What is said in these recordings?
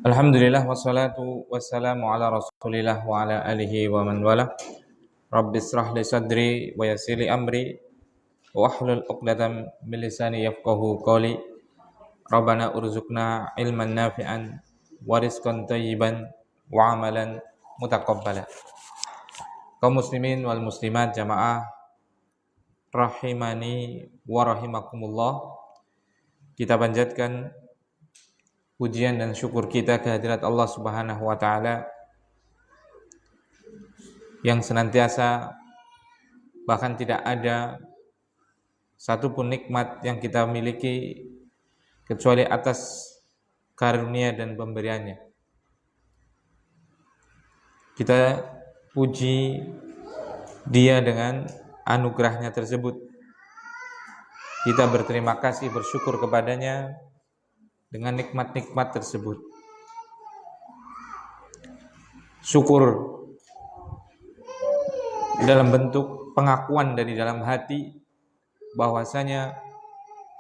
Alhamdulillah wassalatu wassalamu ala Rasulillah wa ala alihi wa man wala. Rabbi israh li sadri wa yassir li amri wa hlul 'uqdatam min lisani yafqahu qawli. Rabbana urzuqna ilman nafi'an wa rizqan thayyiban wa amalan mutaqabbala. Kaum muslimin wal muslimat jamaah rahimani wa rahimakumullah. Kita panjatkan pujian dan syukur kita kehadirat Allah Subhanahu wa taala yang senantiasa, bahkan tidak ada satupun nikmat yang kita miliki kecuali atas karunia dan pemberiannya. Kita puji Dia dengan anugerahnya tersebut. Kita berterima kasih, bersyukur kepadanya dengan nikmat-nikmat tersebut. Syukur dalam bentuk pengakuan dari dalam hati bahwasanya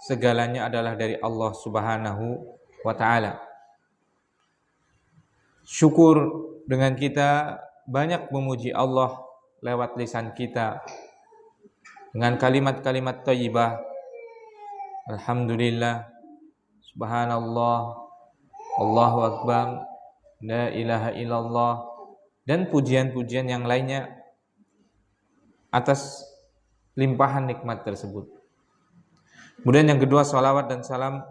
segalanya adalah dari Allah Subhanahu wa taala. Syukur dengan kita banyak memuji Allah lewat lisan kita dengan kalimat-kalimat thayyibah. Alhamdulillah, subhanallah, Allahu akbar, la ilaha illallah, dan pujian-pujian yang lainnya atas limpahan nikmat tersebut. Kemudian yang kedua, salawat dan salam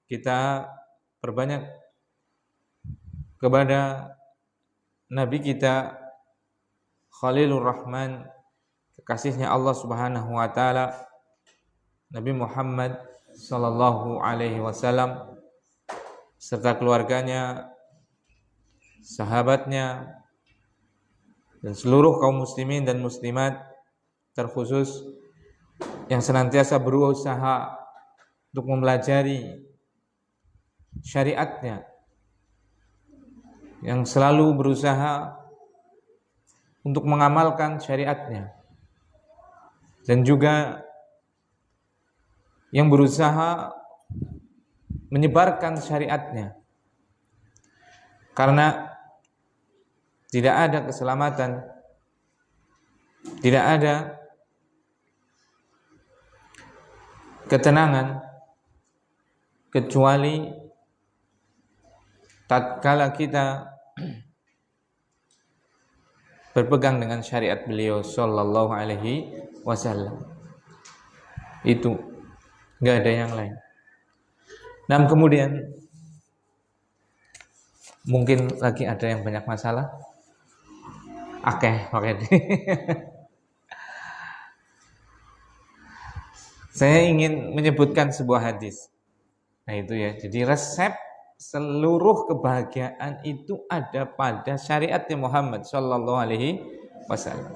kita perbanyak kepada Nabi kita Khalilur Rahman, kekasihnya Allah Subhanahu wa taala, Nabi Muhammad sallallahu alaihi wasallam, serta keluarganya, sahabatnya, dan seluruh kaum muslimin dan muslimat, terkhusus yang senantiasa berusaha untuk mempelajari syariatnya, yang selalu berusaha untuk mengamalkan syariatnya, dan juga yang berusaha menyebarkan syariatnya, karena tidak ada keselamatan, tidak ada ketenangan kecuali tatkala kita berpegang dengan syariat beliau sallallahu alaihi wasallam. Itu enggak ada yang lain. Dan kemudian mungkin lagi ada yang banyak masalah. Saya ingin menyebutkan sebuah hadis. Nah itu ya, jadi resep seluruh kebahagiaan itu ada pada syariatnya Muhammad sallallahu alaihi wasallam.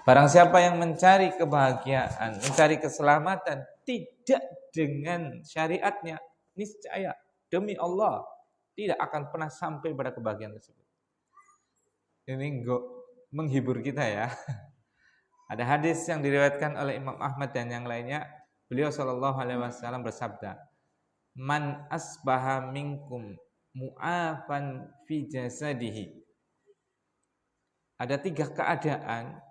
Barang siapa yang mencari kebahagiaan, mencari keselamatan tidak dengan syariatnya, niscaya demi Allah tidak akan pernah sampai pada kebahagiaan tersebut. Ini enggak menghibur kita ya. Ada hadis yang diriwayatkan oleh Imam Ahmad dan yang lainnya. Beliau sallallahu alaihi wasallam bersabda, "Man asbaha minkum mu'afan fi jasadihi." Ada 3 keadaan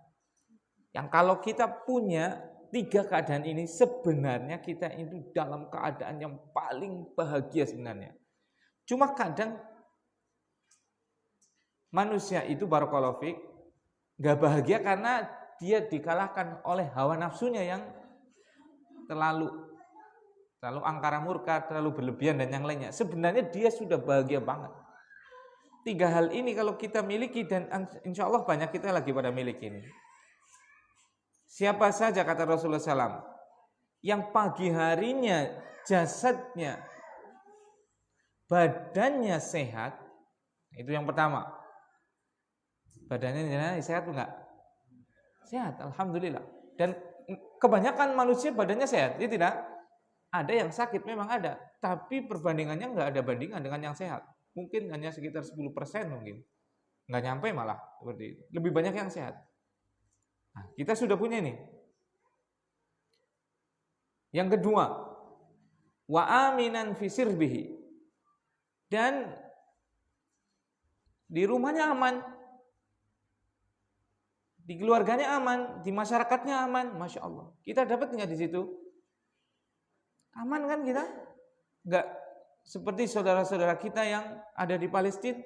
yang kalau kita punya 3 keadaan ini, sebenarnya kita itu dalam keadaan yang paling bahagia sebenarnya. Cuma kadang manusia itu barakallahu fiik enggak bahagia karena dia dikalahkan oleh hawa nafsunya yang terlalu angkara murka, terlalu berlebihan dan yang lainnya. Sebenarnya dia sudah bahagia banget. 3 hal ini kalau kita miliki, dan insya Allah banyak kita lagi pada miliki ini. Siapa saja kata Rasulullah SAW yang pagi harinya jasadnya, badannya sehat, itu yang pertama. Badannya sehat enggak? Sehat, alhamdulillah. Dan kebanyakan manusia badannya sehat, dia tidak. Ada yang sakit memang ada, tapi perbandingannya enggak ada bandingan dengan yang sehat. Mungkin hanya sekitar 10% mungkin. Enggak nyampe malah seperti itu. Lebih banyak yang sehat. Nah, kita sudah punya ini. Yang kedua, wa aminan fi sirbihi, dan Di rumahnya aman, di keluarganya aman, di masyarakatnya aman, masya Allah. Kita dapat nggak di situ? Aman kan kita? Nggak seperti saudara-saudara kita yang ada di Palestina,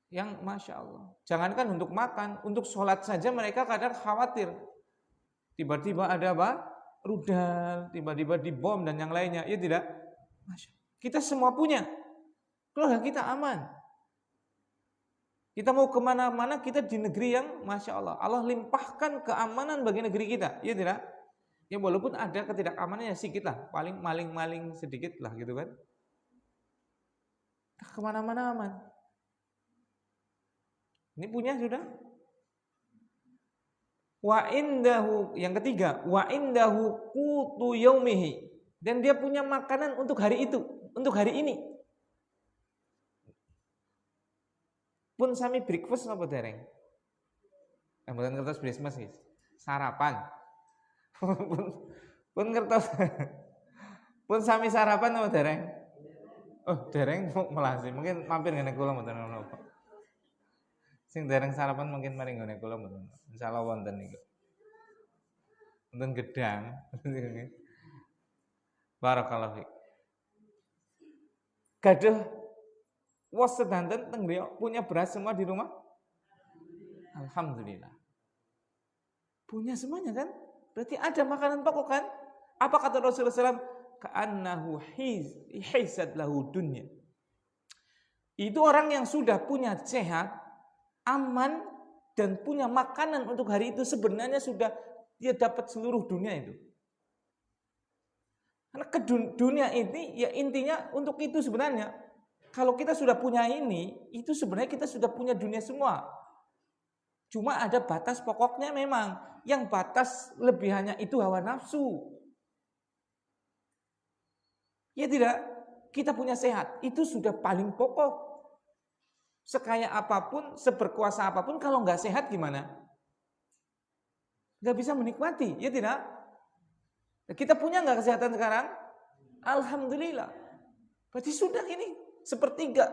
yang masya Allah. Jangankan untuk makan, untuk sholat saja mereka kadang khawatir. Tiba-tiba ada apa? Rudal, tiba-tiba dibom dan yang lainnya. Ya tidak? Masya Allah. Kita semua punya. Keluarga kita aman. Kita mau kemana-mana, kita di negeri yang masya Allah, Allah limpahkan keamanan bagi negeri kita, ya tidak? Ya walaupun ada ketidakamanannya sedikit lah, paling maling-maling sedikit lah gitu kan. Kemana-mana aman. Ini punya sudah. Wa indahu, yang ketiga, wa indahu qutu yaumihi, dan dia punya makanan untuk hari itu, untuk hari ini. Pun sami breakfast apa dereng? Mboten ngertos breakfast sih. Sarapan. pun ngertos. Pun sami sarapan apa dereng? Oh, dereng melasi. Mungkin mampir ngene kula mboten napa. Sing dereng sarapan mungkin mari ngene kula mboten. Insyaallah wonten niku. Wonten gedang. Barakallahu fiik. Gaduh was sedanten teng beliau punya beras semua di rumah? Alhamdulillah. Punya semuanya kan? Berarti ada makanan pokok kan? Apa kata Rasulullah SAW? Ka'annahu hizat lahu dunya. Itu orang yang sudah punya sehat, aman, dan punya makanan untuk hari itu sebenarnya sudah dia dapat seluruh dunia itu. Karena ke dunia ini ya intinya untuk itu sebenarnya. Kalau kita sudah punya ini, itu sebenarnya kita sudah punya dunia semua. Cuma ada batas pokoknya memang. Yang batas lebihannya itu hawa nafsu. Ya tidak? Kita punya sehat, itu sudah paling pokok. Sekaya apapun, seberkuasa apapun, kalau nggak sehat gimana? Nggak bisa menikmati, ya tidak? Kita punya nggak kesehatan sekarang? Alhamdulillah. Berarti sudah ini. Sepertiga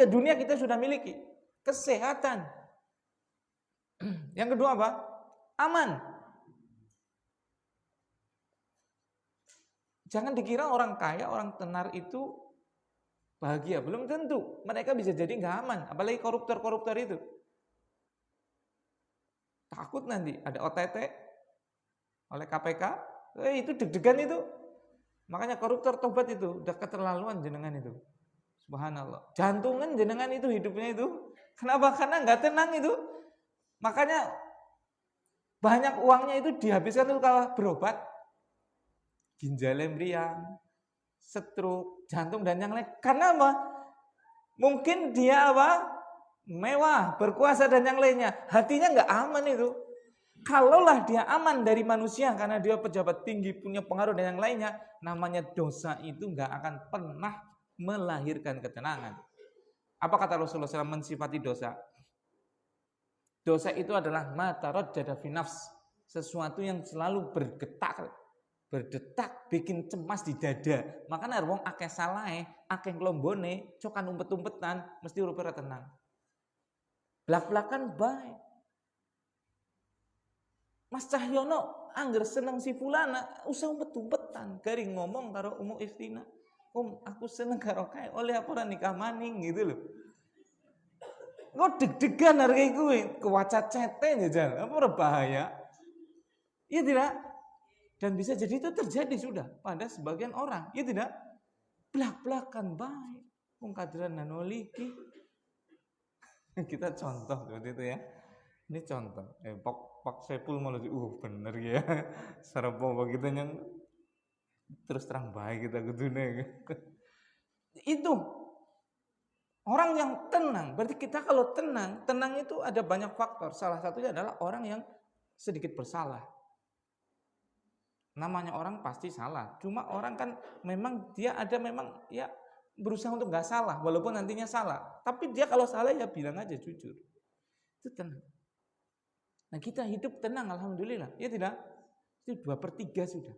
dunia kita sudah miliki. Kesehatan. Yang kedua apa? Aman. Jangan dikira orang kaya, orang tenar itu bahagia. Belum tentu. Mereka bisa jadi nggak aman. Apalagi koruptor-koruptor itu. Takut nanti ada OTT oleh KPK. Itu deg-degan itu. Makanya koruptor tobat itu udah keterlaluan jenengan itu. Subhanallah. Jantungan jenengan itu hidupnya itu. Kenapa? Karena nggak tenang itu. Makanya banyak uangnya itu dihabiskan itu kalau berobat. Ginjal meriang, stroke, jantung dan yang lain. Karena apa? Mungkin dia apa? Mewah, berkuasa dan yang lainnya. Hatinya nggak aman itu. Kalaulah dia aman dari manusia karena dia pejabat tinggi, punya pengaruh dan yang lainnya, namanya dosa itu nggak akan pernah melahirkan ketenangan. Apa kata Rasulullah SAW mensifati dosa? Dosa itu adalah mataradjada fi nafs, sesuatu yang selalu berdetak, bikin cemas di dada. Makanya wong akeh salahe, akeh lombone, cokan umpet-umpetan, mesti uripe tenang. Blak-blakan bae. Mas Cahyono angger seneng si fulana, usah umpet-umpetan, garing ngomong karo Umu Iftina. Aku seneng karo kae, oleh apa ora nikah maning gitu loh. Kok deg-degan harga kuwi, kewaca cete jajan, apa ora bahaya? Iya tidak? Dan bisa jadi itu terjadi sudah pada sebagian orang, iya tidak? Blak-blakan baik, wong kadran nanoliki. Kita contoh seperti itu ya. Ini contoh. Pak Saiful malah bener ya. Sarapo kita yang terus terang baik kita kudune. Itu orang yang tenang. Berarti kita kalau tenang itu ada banyak faktor. Salah satunya adalah orang yang sedikit bersalah. Namanya orang pasti salah. Cuma orang kan memang dia ada memang ya berusaha untuk nggak salah, walaupun nantinya salah. Tapi dia kalau salah ya bilang aja jujur. Itu tenang. Nah kita hidup tenang, alhamdulillah. Ya tidak? Itu 2/3 sudah.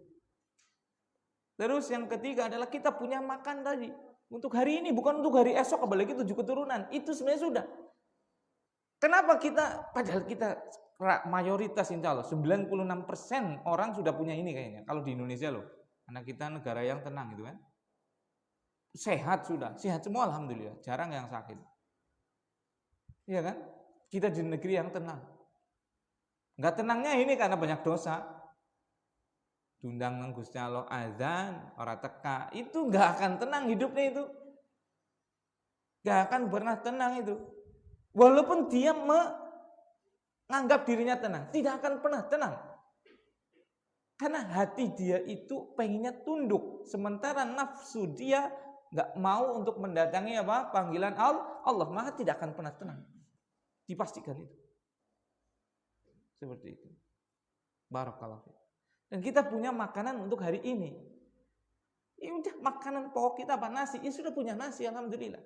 Terus yang ketiga adalah kita punya makan tadi. Untuk hari ini, bukan untuk hari esok, apalagi 7 keturunan. Itu sebenarnya sudah. Kenapa kita, padahal kita mayoritas insya Allah, 96% orang sudah punya ini kayaknya. Kalau di Indonesia loh, karena kita negara yang tenang gitu kan. Sehat sudah, sehat semua alhamdulillah, jarang yang sakit. Iya kan? Kita di negeri yang tenang. Enggak tenangnya ini karena banyak dosa. Diundang nang Gusti Allah azan, ora teka, itu enggak akan tenang hidupnya itu. Enggak akan pernah tenang itu. Walaupun dia menganggap dirinya tenang, tidak akan pernah tenang. Karena hati dia itu pengennya tunduk, sementara nafsu dia enggak mau untuk mendatangi apa? Panggilan Allah, maka tidak akan pernah tenang. Dipastikan itu. Seperti itu. Barakallahu. Dan kita punya makanan untuk hari ini. Ya udah, makanan pokok kita apa? Nasi. Ya sudah punya nasi, alhamdulillah.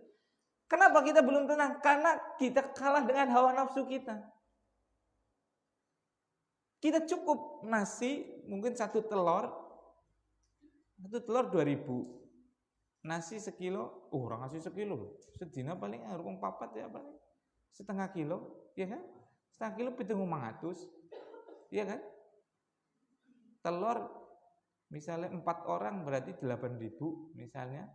Kenapa kita belum tenang? Karena kita kalah dengan hawa nafsu kita. Kita cukup nasi, mungkin satu telur 2.000. Nasi sekilo, orang nasi sekilo. Sedina paling harung papat ya paling setengah kilo, ya kan? Setengah kilo 700, ya kan? Telur misalnya 4 orang berarti 8.000 misalnya.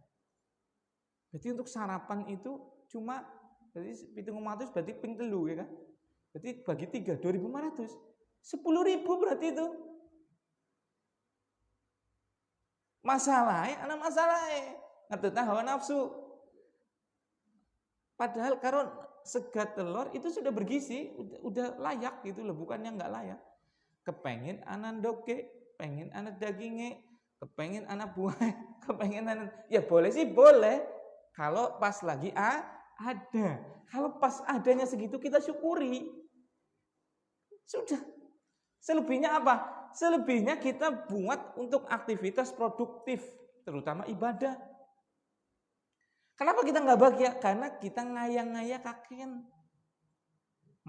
Berarti untuk sarapan itu cuma berarti 700 berarti ping telu ya kan? Berarti bagi 3 2.500. 10.000 berarti itu. Masalahnya ngetutna hawa nafsu. Padahal kalau segat telur itu sudah bergizi, udah layak gitu loh, bukannya enggak layak. Kepengen anak doke, pengen anak dagingnya, kepengen anak buah, kepengen anak, ya boleh sih boleh. Kalau pas lagi ada, kalau pas adanya segitu kita syukuri. Sudah. Selebihnya apa? Selebihnya kita buat untuk aktivitas produktif, terutama ibadah. Kenapa kita nggak bahagia? Karena kita ngayang-ngayang kaken.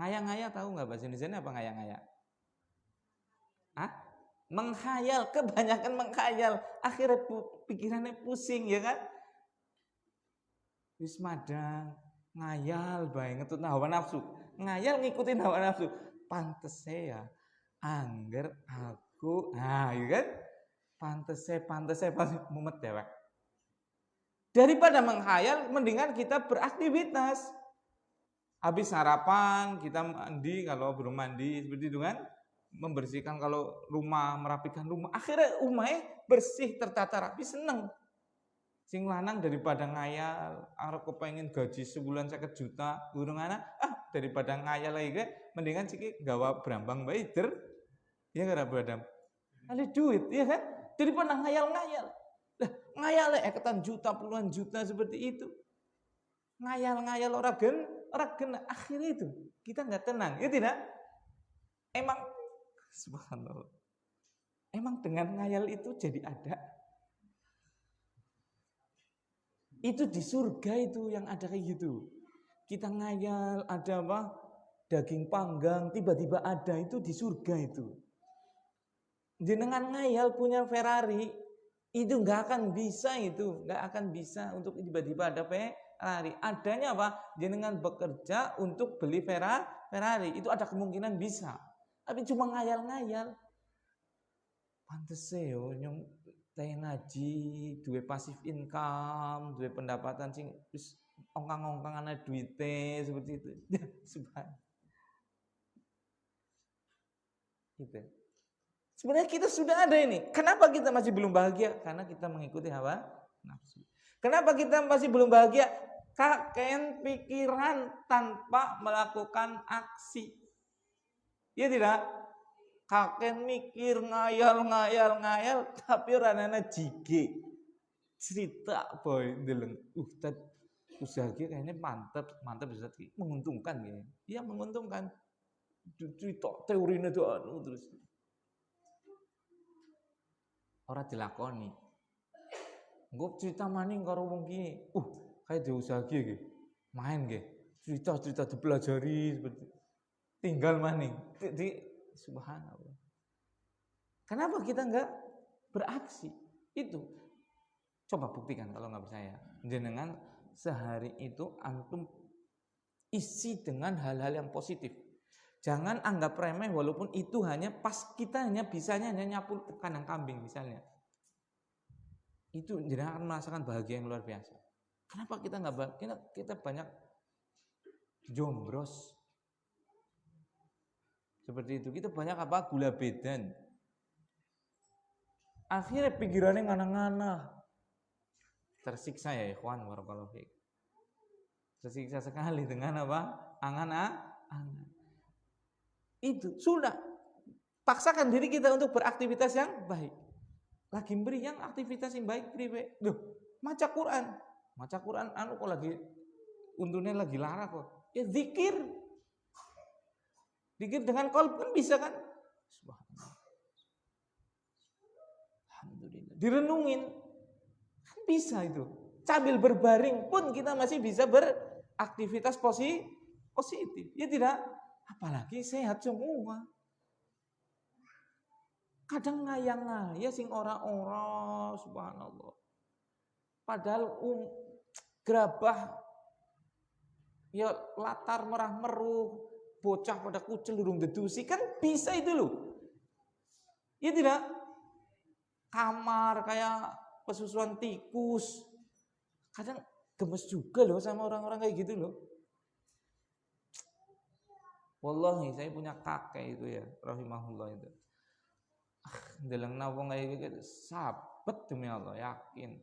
Ngayang-ngayang tahu nggak bahasa Indonesia apa ngayang-ngayang? Menghayal, kebanyakan menghayal, akhirnya pikirannya pusing ya kan? Wis madang, ngayal banget tuh hawa nafsu, ngayal ngikutin hawa nafsu. Pantes ya, angger aku, ya kan? Pantes mumet dewek. Daripada menghayal, mendingan kita beraktivitas. Habis sarapan, kita mandi, kalau belum mandi seperti itu kan? Membersihkan kalau rumah, merapikan rumah. Akhirnya rumahnya bersih, tertata rapi, seneng. Sing lanang daripada ngayal, arep kepengen gaji sebulan 50 juta, urung anak, daripada ngayal lagi, mendingan siki gawa brambang baider. Ya kan Bradam? Ada duit, ya kan? Daripada ngayal-ngayal. Lah, ngayal ketan juta, puluhan juta seperti itu. Ngayal-ngayal orang gen, akhirnya itu kita nggak tenang, ya tidak? Emang subhanallah. Emang dengan ngayal itu jadi ada. Itu di surga itu yang ada kayak gitu. Kita ngayal ada apa? Daging panggang tiba-tiba ada, itu di surga itu. Jenengan ngayal punya Ferrari, itu nggak akan bisa untuk tiba-tiba ada Ferrari. Adanya apa? Jenengan bekerja untuk beli Ferrari, itu ada kemungkinan bisa. Tapi cuma ngayal-ngayal. Pantes yo nyong teh ngaji, duwe pasif income, duwe pendapatan sing wis ongkang-ongkang ana duite seperti itu. Subhan. Gitu. Sebenarnya kita sudah ada ini. Kenapa kita masih belum bahagia? Karena kita mengikuti hawa nafsu. Kenapa kita masih belum bahagia? Kakek pikiran tanpa melakukan aksi. Ya tidak? Kakek mikir ngayal tapi ranana jige. Cerita boy ndeleng. Ustaz usaha kayaknya mantap Ustaz, menguntungkan ya. Iya menguntungkan. Cerita teorinya itu terus. Ora dilakoni. Engko cerita maning karo wong ki. Kayak diusaha iki. Main nggih. Cerita dipelajari seperti tinggal maning. Subhanallah. Kenapa kita enggak beraksi? Itu. Coba buktikan kalau nggak percaya. Jenengan sehari itu antum isi dengan hal-hal yang positif. Jangan anggap remeh walaupun itu hanya pas kita bisanya hanya nyapu kandang kambing misalnya. Itu jenengan akan merasakan bahagia yang luar biasa. Kenapa kita nggak kita banyak jombros seperti itu? Kita banyak apa? Gula bedan. Akhirnya pikirannya ngana-ngana. Tersiksa ya ikhwan barakallahu fiik. Tersiksa sekali dengan apa? Angan-angan. Itu sudah paksakan diri kita untuk beraktivitas yang baik. Lagi beri yang aktivitas yang baik beri. Loh, maca Quran. Maca Quran kok lagi untungnya lagi lara kok. Ya zikir. Zikir dengan qalb kan bisa kan? Subhanallah. Alhamdulillah. Direnungin. Kan bisa itu. Sambil berbaring pun kita masih bisa beraktivitas positif. Ya tidak? Apalagi sehat semua. Kadang ngayang-ngaya sing ora-ora, subhanallah. Padahal gerabah ya latar merah meruh, bocah pada kucel durung dedusi kan bisa itu loh. Ya tidak? Kamar kayak pesusuan tikus. Kadang gemes juga loh sama orang-orang kayak gitu loh. Wallahi saya punya kakek itu ya, rahimahullah itu. Dalam nawang kayak gitu sabet demi Allah, yakin.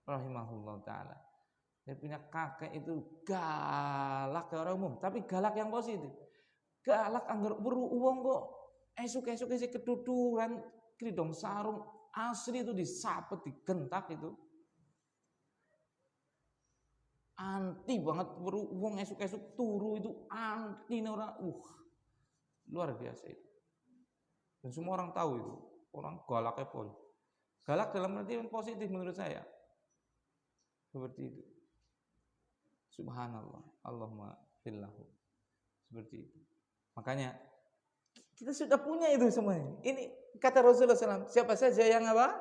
Rahimahullah taala. Saya punya kakek itu galak ke orang umum, tapi galak yang positif. Galak anggar weru wong kok esuk-esuk isih keduduran kridong sarung asli itu disapet digentak itu. Anti banget weru wong esuk-esuk turu itu anti ora luar biasa itu. Dan semua orang tahu itu, orang galaknya pun. Galak dalam arti yang positif menurut saya. Seperti itu. Subhanallah, Allahumma fillahu. Seperti itu. Makanya kita sudah punya itu semuanya. Ini kata Rasulullah SAW, siapa saja yang apa?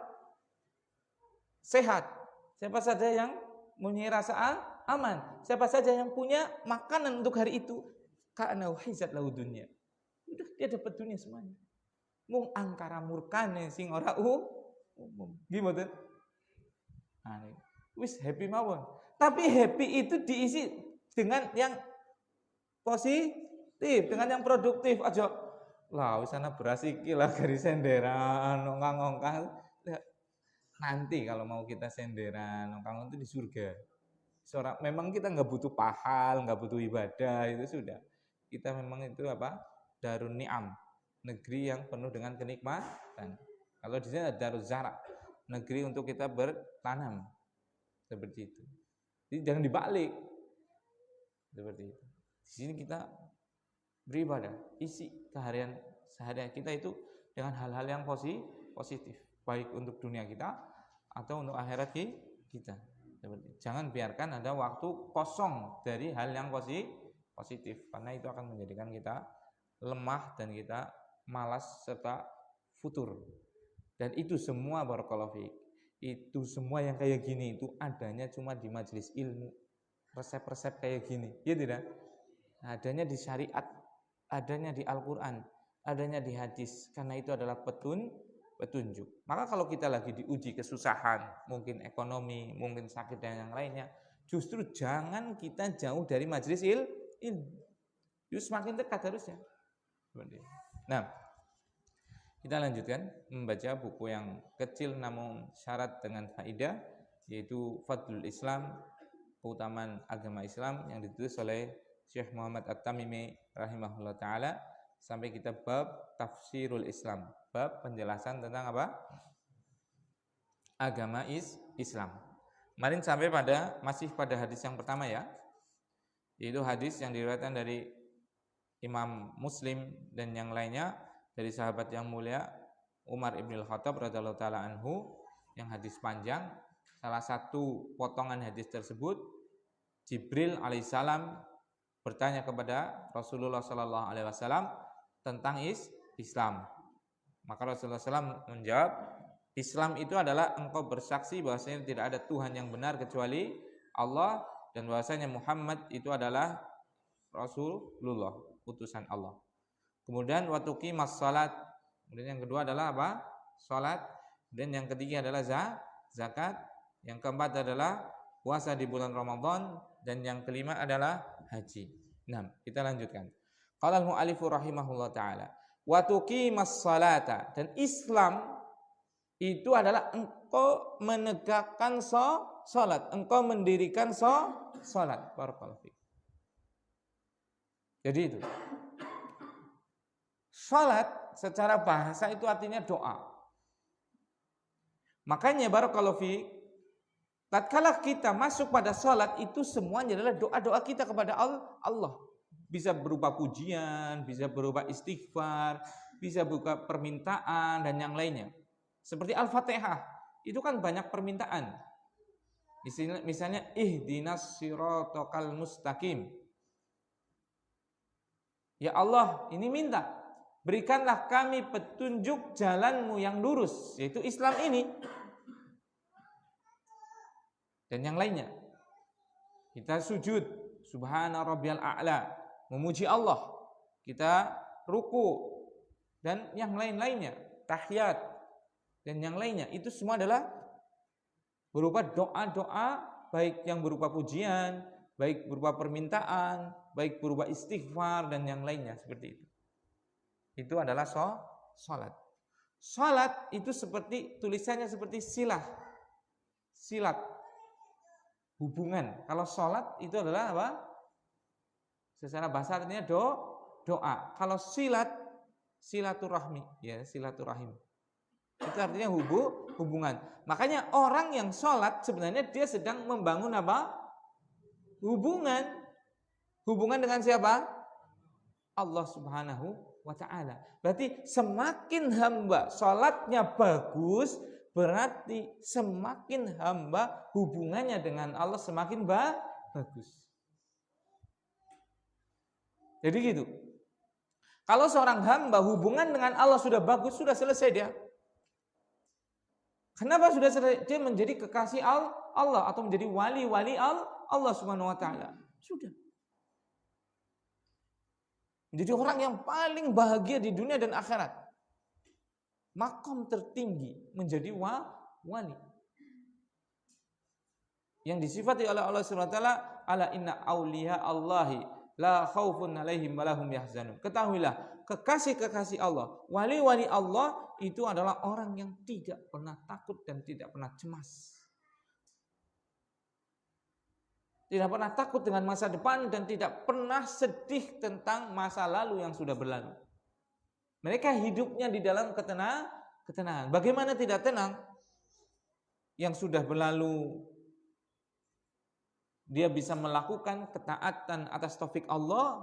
Sehat. Siapa saja yang mempunyai rasa aman. Siapa saja yang punya makanan untuk hari itu. Ka'ana wahizat lahu dunya. Udah dia dapat dunia semuanya. Mung angkara murkane sing ora umum. Gimana? Nah, wis happy mawon. Tapi happy itu diisi dengan yang positif, dengan yang produktif aja. Lah wis ana beras iki lah garis senderan ongkang-ongkang. Nanti kalau mau kita senderan ongkang itu di surga. Memang kita nggak butuh pahal, nggak butuh ibadah, itu sudah. Kita memang itu apa? Darun ni'am. Negeri yang penuh dengan kenikmatan. Kalau di sini ada Daruz Zara, negeri untuk kita bertanam. Seperti itu. Jadi jangan dibalik. Seperti itu. Di sini kita beribadah, isi keharian sehari kita itu dengan hal-hal yang positif, baik untuk dunia kita atau untuk akhirat kita. Seperti itu. Jangan biarkan ada waktu kosong dari hal yang positif, karena itu akan menjadikan kita lemah dan kita malas serta futur. Dan itu semua barakallahu fiik. Itu semua yang kayak gini itu adanya cuma di majelis ilmu. Resep-resep kayak gini, ya tidak? Adanya di syariat, adanya di Al-Qur'an, adanya di hadis. Karena itu adalah petunjuk. Maka kalau kita lagi diuji kesusahan, mungkin ekonomi, mungkin sakit dan yang lainnya, justru jangan kita jauh dari majelis ilmu. Justru semakin dekat harusnya. Nah, kita lanjutkan membaca buku yang kecil namun syarat dengan faidah, yaitu Fadlul Islam, keutamaan agama Islam, yang ditulis oleh Syekh Muhammad At-Tamimi rahimahullah ta'ala, sampai kita bab tafsirul Islam, bab penjelasan tentang apa? Agama Islam. Kemarin sampai masih pada hadis yang pertama ya, yaitu hadis yang diriwayatkan dari Imam Muslim dan yang lainnya dari sahabat yang mulia Umar ibn Khattab radhiyallahu taala anhu, yang hadis panjang. Salah satu potongan hadis tersebut, Jibril alaihissalam bertanya kepada Rasulullah sallallahu alaihi wasallam tentang Islam. Maka Rasulullah SAW menjawab, Islam itu adalah engkau bersaksi bahwasanya tidak ada Tuhan yang benar kecuali Allah dan bahwasanya Muhammad itu adalah Rasulullah, utusan Allah. Kemudian wa tuqimas shalat. Kemudian yang kedua adalah apa? Salat. Dan yang ketiga adalah zakat. Yang keempat adalah puasa di bulan Ramadan dan yang kelima adalah haji. Nah, kita lanjutkan. Qala al-mu'allifu rahimahullah taala, wa tuqimas salata, dan Islam itu adalah engkau menegakkan salat, engkau mendirikan salat. Barakallahu fiik. Jadi itu. Salat secara bahasa itu artinya doa. Makanya barakallahu fiik, tatkala kita masuk pada salat itu semuanya adalah doa-doa kita kepada Allah. Bisa berupa pujian, bisa berupa istighfar, bisa berupa permintaan dan yang lainnya. Seperti Al-Fatihah, itu kan banyak permintaan. Misalnya ihdinas siratal mustaqim. Ya Allah, ini minta, berikanlah kami petunjuk jalanmu yang lurus, yaitu Islam ini. Dan yang lainnya. Kita sujud, subhana rabbiyal a'la, memuji Allah. Kita ruku dan yang lain-lainnya, tahiyat dan yang lainnya. Itu semua adalah berupa doa-doa, baik yang berupa pujian, baik berupa permintaan, baik berupa istighfar dan yang lainnya seperti itu. Itu adalah salat. Salat itu seperti tulisannya seperti silat. Hubungan. Kalau salat itu adalah apa? Secara bahasa artinya doa. Kalau silaturahmi, ya, silaturahim. Itu artinya hubungan. Makanya orang yang salat sebenarnya dia sedang membangun apa? Hubungan. Hubungan dengan siapa? Allah Subhanahu wa ta'ala. Berarti semakin hamba salatnya bagus, berarti semakin hamba hubungannya dengan Allah semakin bagus. Jadi gitu. Kalau seorang hamba hubungan dengan Allah sudah bagus, sudah selesai dia. Kenapa sudah selesai? Dia menjadi kekasih Allah atau menjadi wali-wali Allah Subhanahu wa ta'ala. Sudah. Menjadi orang yang paling bahagia di dunia dan akhirat. Makom tertinggi menjadi wali. Yang disifati oleh Allah Subhanahu wa taala, ala inna auliya Allahi la khaufun alaihim wa lahum yahzanun. Ketahuilah, kekasih-kekasih Allah, wali-wali Allah itu adalah orang yang tidak pernah takut dan tidak pernah cemas. Tidak pernah takut dengan masa depan dan tidak pernah sedih tentang masa lalu yang sudah berlalu. Mereka hidupnya di dalam ketenangan. Bagaimana tidak tenang? Yang sudah berlalu, dia bisa melakukan ketaatan atas taufik Allah,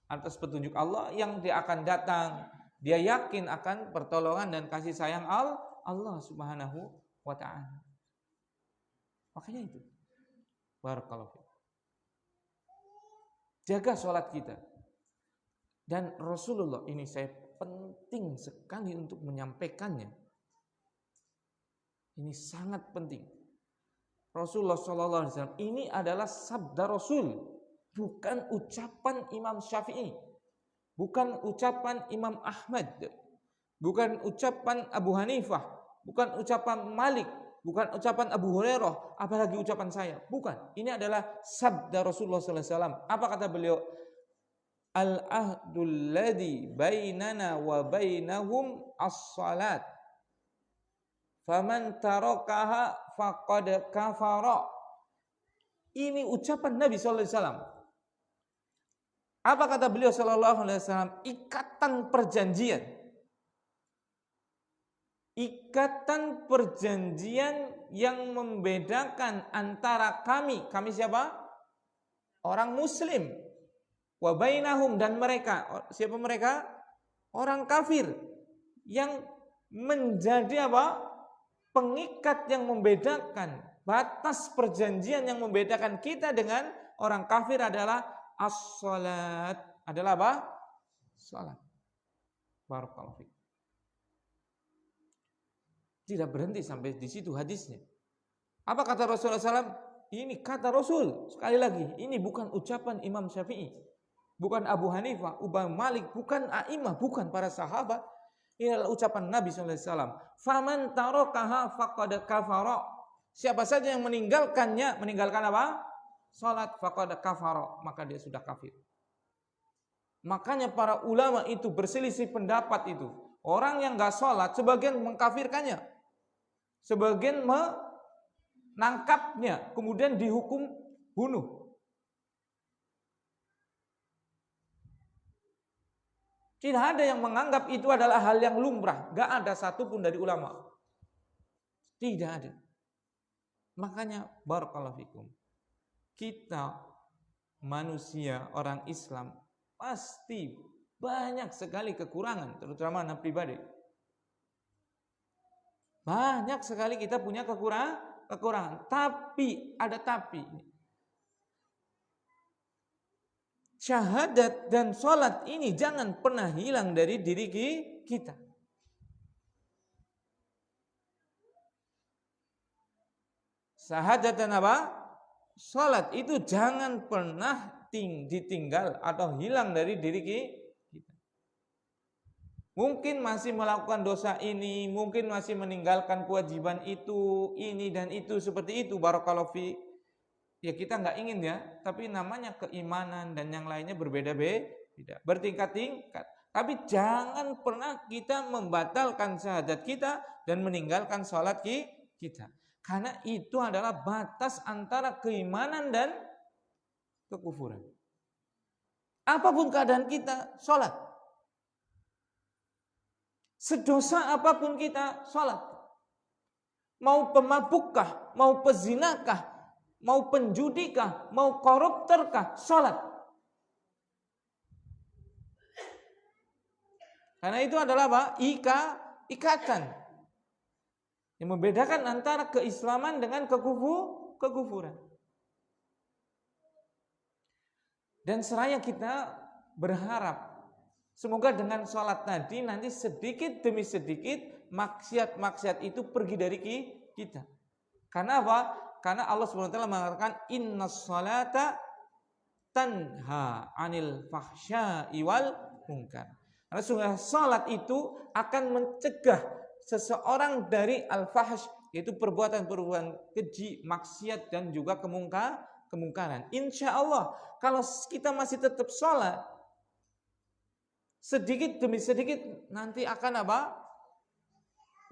atas petunjuk Allah. Yang dia akan datang, dia yakin akan pertolongan dan kasih sayang Allah Subhanahu wa ta'ala. Makanya itu. Barakallahu fiik. Jaga sholat kita. Dan Rasulullah ini saya penting sekali untuk menyampaikannya. Ini sangat penting. Rasulullah SAW ini adalah sabda Rasul, bukan ucapan Imam Syafi'i, bukan ucapan Imam Ahmad, bukan ucapan Abu Hanifah, bukan ucapan Malik, bukan ucapan Abu Hurairah, apalagi ucapan saya. Bukan. Ini adalah sabda Rasulullah SAW. Apa kata beliau? Al-ahdul ladzi bainana wa bainahum as-salat. Faman tarakaha faqad kafara. Ini ucapan Nabi sallallahu alaihi wasallam. Apa kata beliau sallallahu alaihi wasallam? Ikatan perjanjian. Ikatan perjanjian yang membedakan antara kami siapa? Orang muslim. Wa bainahum, dan mereka. Siapa mereka? Orang kafir. Yang menjadi apa? Pengikat yang membedakan, batas perjanjian yang membedakan kita dengan orang kafir adalah as-salat. Adalah apa? Salat. Barakallahu fiik. Tidak berhenti sampai di situ hadisnya. Apa kata Rasulullah SAW? Ini kata Rasul. Sekali lagi, ini bukan ucapan Imam Syafi'i, bukan Abu Hanifah, Imam Malik, bukan a'imah, bukan para sahabat. Ini adalah ucapan Nabi SAW. Faman tarakaha faqad kafara. Siapa saja yang meninggalkannya, meninggalkan apa? Salat, faqad kafara, maka dia sudah kafir. Makanya para ulama itu berselisih pendapat itu. Orang yang enggak salat, sebagian mengkafirkannya, sebagian menangkapnya, kemudian dihukum bunuh. Tidak ada yang menganggap itu adalah hal yang lumrah. Enggak ada satupun dari ulama. Tidak ada. Makanya barakallahu fikum. Kita manusia, orang Islam, pasti banyak sekali kekurangan, terutama anak pribadi. Banyak sekali kita punya kekurangan. Tapi, ada tapi. Syahadat dan sholat ini jangan pernah hilang dari diri kita. Syahadat dan apa? Sholat itu jangan pernah ditinggal atau hilang dari diri kita. Mungkin masih melakukan dosa ini, mungkin masih meninggalkan kewajiban itu, ini dan itu, seperti itu. Barakallahu fi. Ya kita nggak ingin ya, tapi namanya keimanan dan yang lainnya berbeda-beda, bertingkat-tingkat. Tapi jangan pernah kita membatalkan syahadat kita dan meninggalkan sholat kita. Karena itu adalah batas antara keimanan dan kekufuran. Apapun keadaan kita, sholat. Sedosa apapun kita, sholat. Mau pemabukkah, mau pezinakah, mau penjudikah, mau koruptorkah, sholat. Karena itu adalah apa? Ikatan. Yang membedakan antara keislaman dengan kekufuran. Dan seraya kita berharap semoga dengan sholat tadi nanti sedikit demi sedikit maksiat-maksiat itu pergi dari kita. Karena apa? Karena Allah SWT mengatakan innas sholata tanha 'anil fahsya'i wal munkar. Karena sungguh sholat itu akan mencegah seseorang dari al-fahsy, yaitu perbuatan-perbuatan keji, maksiat dan juga kemungkaran. Insya Allah kalau kita masih tetap sholat, sedikit demi sedikit nanti akan apa?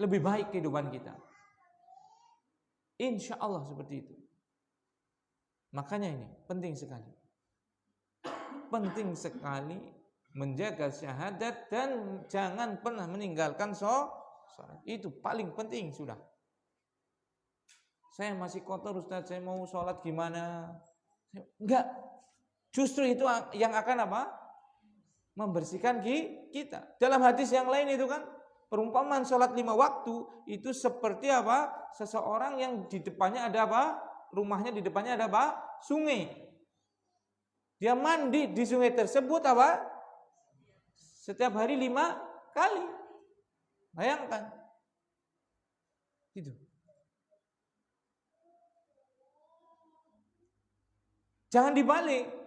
Lebih baik kehidupan kita. Insya Allah seperti itu. Makanya ini penting sekali. Penting sekali menjaga syahadat dan jangan pernah meninggalkan sholat. Itu paling penting sudah. Saya masih kotor Ustaz, saya mau sholat gimana? Enggak. Justru itu yang akan apa? Membersihkan kita. Dalam hadis yang lain itu kan perumpamaan sholat 5 waktu itu seperti apa? Seseorang yang di depannya ada apa? Rumahnya di depannya ada apa? Sungai. Dia mandi di sungai tersebut apa? Setiap hari 5 kali. Bayangkan. Itu. Jangan dibalik.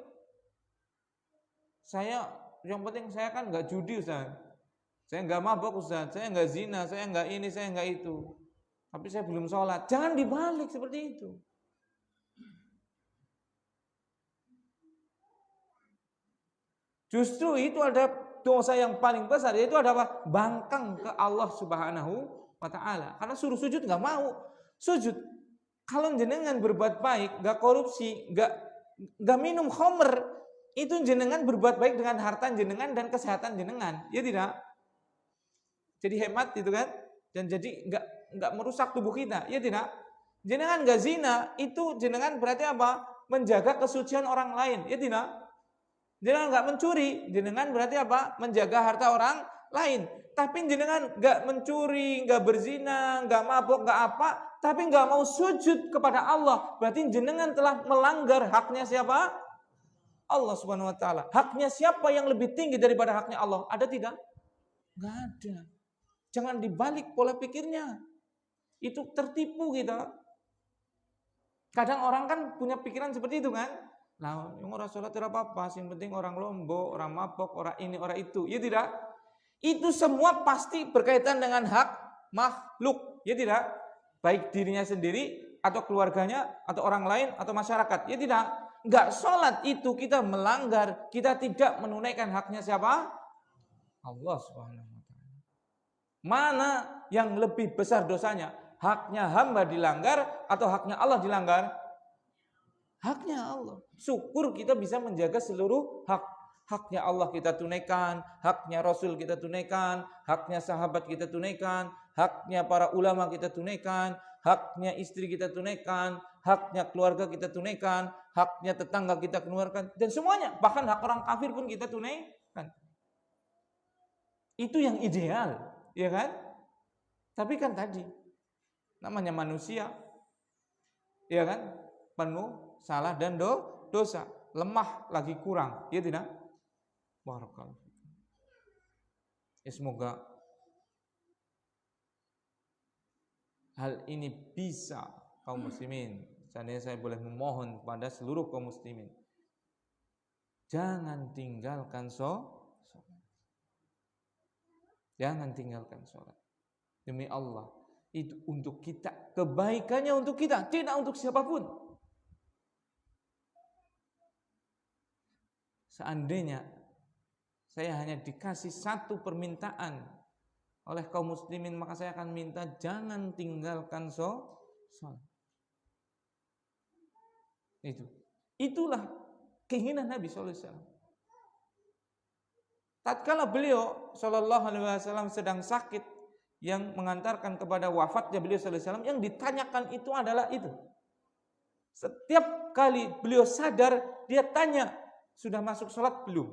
Yang penting saya kan nggak judi Ustaz. Saya nggak mabok Ustaz, saya nggak zina, saya nggak ini, saya nggak itu. Tapi saya belum sholat. Jangan dibalik seperti itu. Justru itu ada dosa yang paling besar, yaitu ada apa? Bangkang ke Allah Subhanahu wa Ta'ala. Karena suruh sujud nggak mau. Sujud. Kalau jenengan berbuat baik, nggak korupsi, nggak minum khamr, itu jenengan berbuat baik dengan harta jenengan dan kesehatan jenengan, ya tidak? Jadi hemat itu kan, dan jadi nggak merusak tubuh kita, ya tidak? Jenengan nggak zina, itu jenengan berarti apa? Menjaga kesucian orang lain, ya tidak? Jenengan nggak mencuri, jenengan berarti apa? Menjaga harta orang lain. Tapi jenengan nggak mencuri, nggak berzina, nggak mabuk, nggak apa, tapi nggak mau sujud kepada Allah, berarti jenengan telah melanggar haknya siapa? Allah Subhanahu wa Ta'ala. Haknya siapa yang lebih tinggi daripada haknya Allah? Ada tidak? Nggak ada. Jangan dibalik pola pikirnya. Itu tertipu kita. Kadang orang kan punya pikiran seperti itu kan. Nah, yang orang sholat tidak apa-apa, yang penting orang lombok, orang mabok, orang ini, orang itu. Ya tidak? Itu semua pasti berkaitan dengan hak makhluk. Ya tidak? Baik dirinya sendiri, atau keluarganya, atau orang lain, atau masyarakat. Ya tidak? Enggak, sholat itu kita melanggar, kita tidak menunaikan haknya siapa? Allah Subhanahu wa ta'ala. Mana yang lebih besar dosanya? Haknya hamba dilanggar atau haknya Allah dilanggar? Haknya Allah. Syukur kita bisa menjaga seluruh hak. Haknya Allah kita tunaikan, haknya Rasul kita tunaikan, haknya sahabat kita tunaikan, haknya para ulama kita tunaikan, haknya istri kita tunaikan, haknya keluarga kita tunaikan, haknya tetangga kita keluarkan, dan semuanya, bahkan hak orang kafir pun kita tunaikan. Itu yang ideal, ya kan? Tapi kan tadi namanya manusia, ya kan? Penuh salah dan dosa, lemah lagi kurang, ya tidak? Barakallahu. Ya, semoga hal ini bisa kaum muslimin. Seandainya saya boleh memohon kepada seluruh kaum muslimin, jangan tinggalkan sholat. Jangan tinggalkan sholat. Demi Allah, itu untuk kita, kebaikannya untuk kita, tidak untuk siapapun. Seandainya saya hanya dikasih satu permintaan oleh kaum muslimin, maka saya akan minta jangan tinggalkan sholat. Itulah keinginan Nabi SAW. Tatkala beliau SAW sedang sakit, yang mengantarkan kepada wafatnya beliau SAW, yang ditanyakan itu adalah itu. Setiap kali beliau sadar, dia tanya, sudah masuk sholat belum?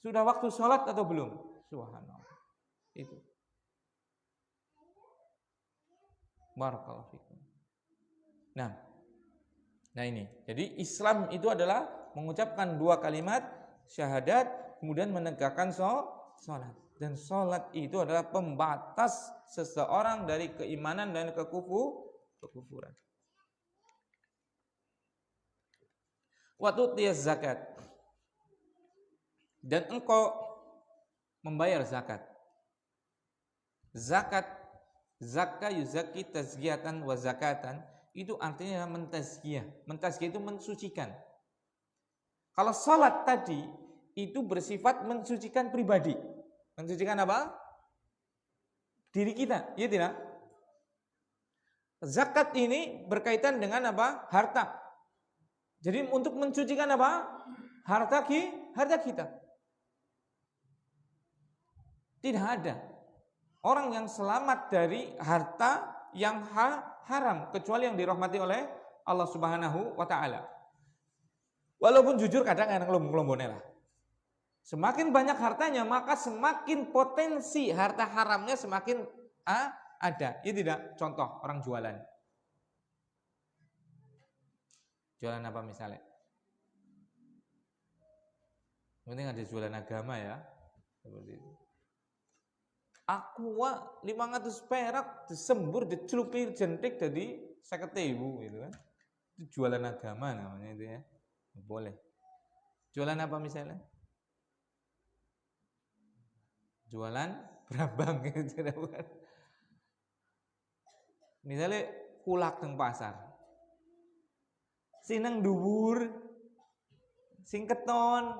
Sudah waktu sholat atau belum? Subhanallah. Itu. Barakallahu fikum. Nah ini. Jadi Islam itu adalah mengucapkan dua kalimat syahadat, kemudian menegakkan sholat. Dan sholat itu adalah pembatas seseorang dari keimanan dan kekufuran. Waktu tias zakat. Dan engkau membayar zakat. Zakka yuzaki tazkiyatan wa zakatan, itu artinya mentazkiyah. Mentazkiyah itu mensucikan. Kalau salat tadi itu bersifat mensucikan pribadi. Mensucikan apa? Diri kita, ya tidak? Zakat ini berkaitan dengan apa? Harta. Jadi untuk mensucikan apa? Harta kita. Tidak ada orang yang selamat dari harta yang haram kecuali yang dirahmati oleh Allah Subhanahu wa taala. Walaupun jujur kadang-kadang ngelombone lah. Semakin banyak hartanya, maka semakin potensi harta haramnya semakin ada. Ya tidak? Contoh orang jualan. Jualan apa misalnya? Penting ada jualan agama ya. Seperti itu. Aqua 500 perak disembur dicelupir jentik jadi 50.000 gitu kan. Itu jualan agama namanya itu ya. Boleh. Jualan apa misalnya? Jualan berambang gitu kan. Misalnya kulak teng pasar. Sing nang dhuwur, sing keton,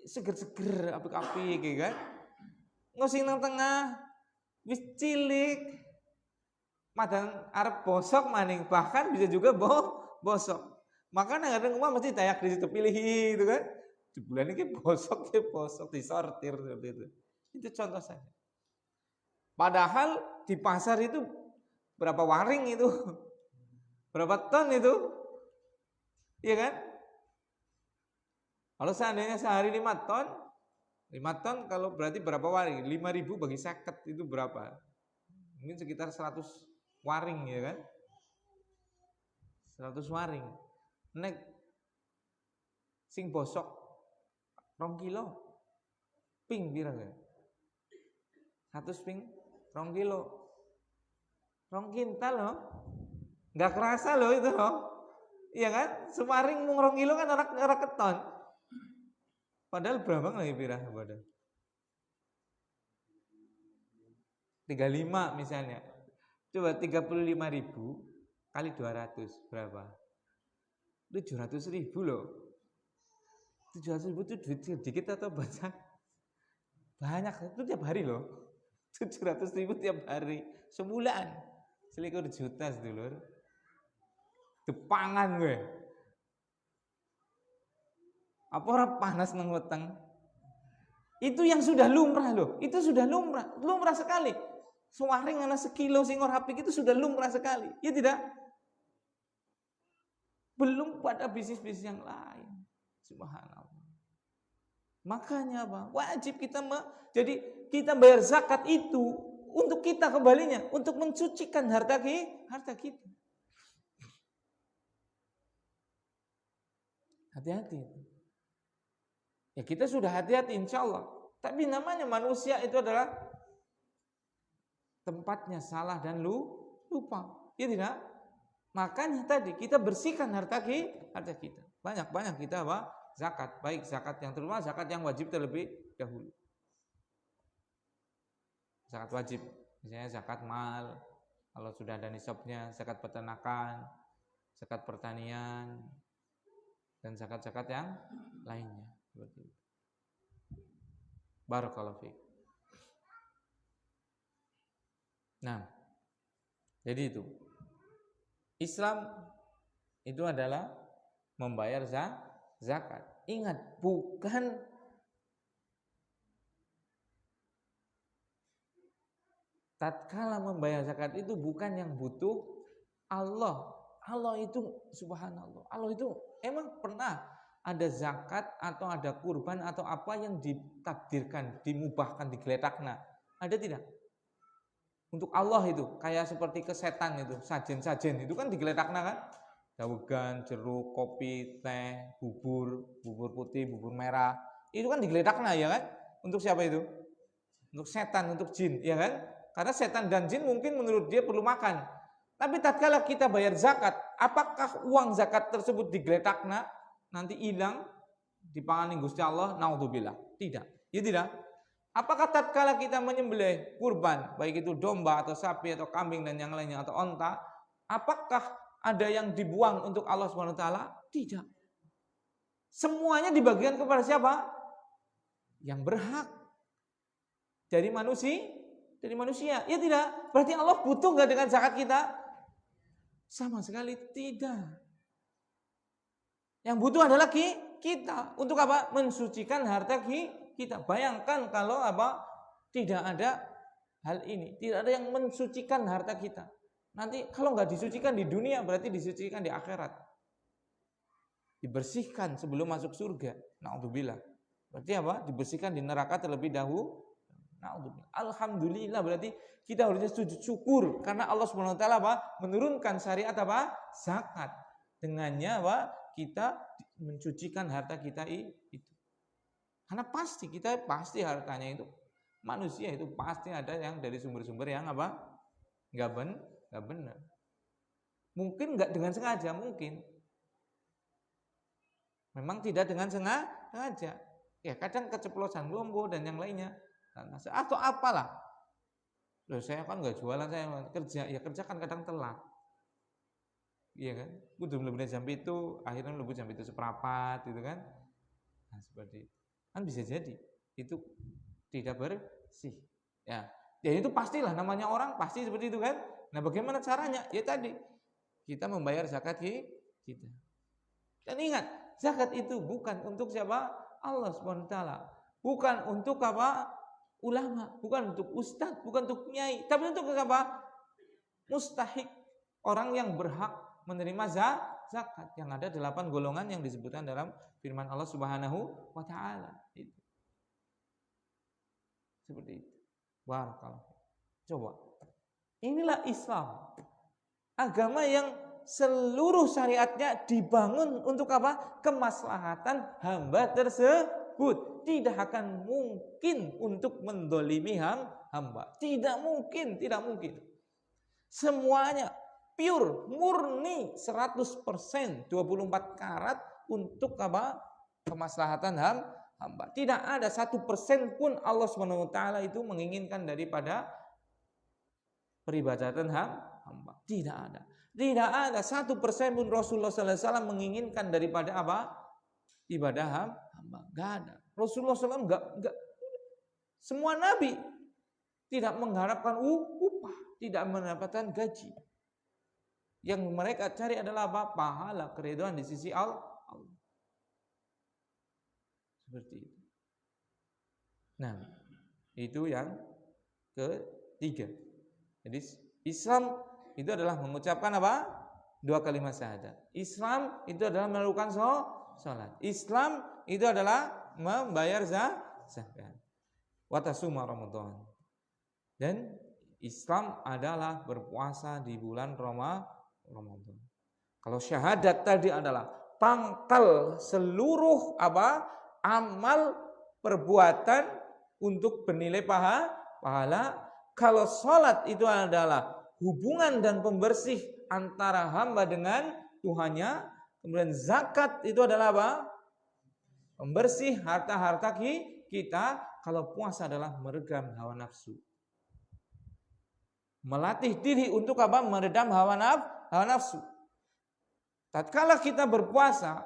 seger-seger apik-apik gitu kan. Ngosing nang tengah wis cilik madang arep bosok maning, bahkan bisa juga bosok. Makanya kadang rumah mesti dayak di situ pilih itu kan. Di bulan ini bosok disortir seperti itu. Itu contoh saja. Padahal di pasar itu berapa waring itu? Berapa ton itu? Iya kan? Kalau seandainya sehari 5 ton, 5 ton kalau berarti berapa waring? 5.000 bagi 50 itu berapa? Mungkin sekitar 100 waring ya kan? 100 waring. Nek sing bosok 2 kilo. Ping pira kan? 100 ping 2 kilo. 2 kintal loh. Enggak kerasa loh itu loh. Iya kan? Semaring mung 2 kilo kan ora keton. Padahal berapa lagi pirah padahal. 35 misalnya. Coba 35.000 kali 200 berapa? 700.000 loh. 700.000 itu duit sedikit atau banyak? Banyak, itu tiap hari loh. 700.000 tiap hari, sebulan 1 juta sedulur. Depangan gue. Apa orang panas nang weteng? Itu yang sudah lumrah loh. Itu sudah lumrah sekali. Suwaring ana sekilo sing ora apik itu sudah lumrah sekali. Ya tidak? Belum pada bisnis-bisnis yang lain. Subhanallah. Makanya apa? Wajib kita jadi kita bayar zakat itu untuk kita kembalinya, untuk mensucikan harta kita. Hati-hati. Ya kita sudah hati-hati insya Allah. Tapi namanya manusia itu adalah tempatnya salah dan lupa. Ya tidak? Makanya tadi kita bersihkan harta kita. Banyak-banyak kita apa? Zakat. Baik zakat yang terutama zakat yang wajib terlebih dahulu. Zakat wajib. Misalnya zakat mal. Kalau sudah ada nisabnya, zakat peternakan, zakat pertanian, dan zakat-zakat yang lainnya. Seperti itu. Barakallahu fiik. Nah, jadi itu. Islam itu adalah membayar zakat. Ingat, bukan tatkala membayar zakat itu bukan yang butuh Allah. Allah itu subhanallah. Allah itu emang pernah ada zakat atau ada kurban atau apa yang ditakdirkan, dimubahkan, digeletakna. Ada tidak? Untuk Allah itu kayak seperti kesetan itu, sajen-sajen itu kan digeletakna kan? Dawegan, jeruk, kopi, teh, bubur putih, bubur merah. Itu kan digeletakna ya kan? Untuk siapa itu? Untuk setan, untuk jin, ya kan? Karena setan dan jin mungkin menurut dia perlu makan. Tapi tatkala kita bayar zakat, apakah uang zakat tersebut digeletakna nanti hilang dipangani Gusti Allah? Naudzubillah. Tidak. Ya tidak. Apakah tatkala kita menyembelih kurban, baik itu domba atau sapi atau kambing dan yang lainnya atau onta, apakah ada yang dibuang untuk Allah Subhanahu wa taala? Tidak. Semuanya dibagikan kepada siapa? Yang berhak. Dari manusia. Ya tidak. Berarti Allah butuh enggak dengan zakat kita? Sama sekali tidak. Yang butuh adalah kita. Untuk apa? Mensucikan harta kita. Bayangkan kalau apa? Tidak ada hal ini. Tidak ada yang mensucikan harta kita. Nanti kalau nggak disucikan di dunia, berarti disucikan di akhirat. Dibersihkan sebelum masuk surga. Na'udzubillah. Berarti apa? Dibersihkan di neraka terlebih dahulu. Na'udzubillah. Alhamdulillah, berarti kita harusnya sujud syukur karena Allah Subhanahu wa taala apa? Menurunkan syariat apa? Zakat. Dengannya apa? Kita mensucikan harta kita itu. Karena pasti hartanya itu manusia itu pasti ada yang dari sumber-sumber yang apa? Enggak benar. Mungkin enggak dengan sengaja, mungkin. Memang tidak dengan sengaja. Ya kadang keceplosan lombok dan yang lainnya. Atau apalah. Loh saya kan enggak jualan, saya kerja. Ya kerja kan kadang telat. Iya kan? Kudu mlebu jam itu, akhirnya mlebu jam itu seprapat gitu kan. Nah, seperti itu. Kan bisa jadi itu tidak bersih. Ya itu pastilah namanya orang pasti seperti itu kan. Nah, bagaimana caranya? Ya tadi kita membayar zakat kita. Dan ingat, zakat itu bukan untuk siapa? Allah Subhanahu wa taala. Bukan untuk apa? Ulama, bukan untuk ustadz, bukan untuk kiai, tapi untuk apa? Mustahik, orang yang berhak menerima zakat. Yang ada 8 golongan yang disebutkan dalam firman Allah Subhanahu wa taala. Seperti itu. Barakallahu. Coba. Inilah Islam. Agama yang seluruh syariatnya dibangun untuk apa? Kemaslahatan hamba tersebut. Tidak akan mungkin untuk mendolimi hamba. Tidak mungkin. Semuanya pure, murni 100%, 24 karat untuk apa? Kemaslahatan hamba. Tidak ada 1% pun Allah SWT itu menginginkan daripada peribadatan hamba. Tidak ada. Tidak ada 1% pun Rasulullah SAW menginginkan daripada apa? Ibadah hamba. Gak ada. Rasulullah SAW gak. Semua nabi tidak mengharapkan upah, tidak mendapatkan gaji. Yang mereka cari adalah apa? Pahala, keridhaan di sisi Allah. Seperti itu. Nah, itu yang ketiga. Jadi Islam itu adalah mengucapkan apa? 2 kalimat syahadat. Islam itu adalah melakukan salat. Islam itu adalah membayar zakat. Wa tasuma Ramadan. Dan Islam adalah berpuasa di bulan Ramadan. Kalau syahadat tadi adalah pangkal seluruh apa? Amal perbuatan untuk bernilai pahala. Kalau salat itu adalah hubungan dan pembersih antara hamba dengan Tuhannya. Kemudian zakat itu adalah apa? Pembersih harta-harta kita. Kalau puasa adalah meredam hawa nafsu. Melatih diri untuk apa? Meredam hawa nafsu. Tatkala kita berpuasa,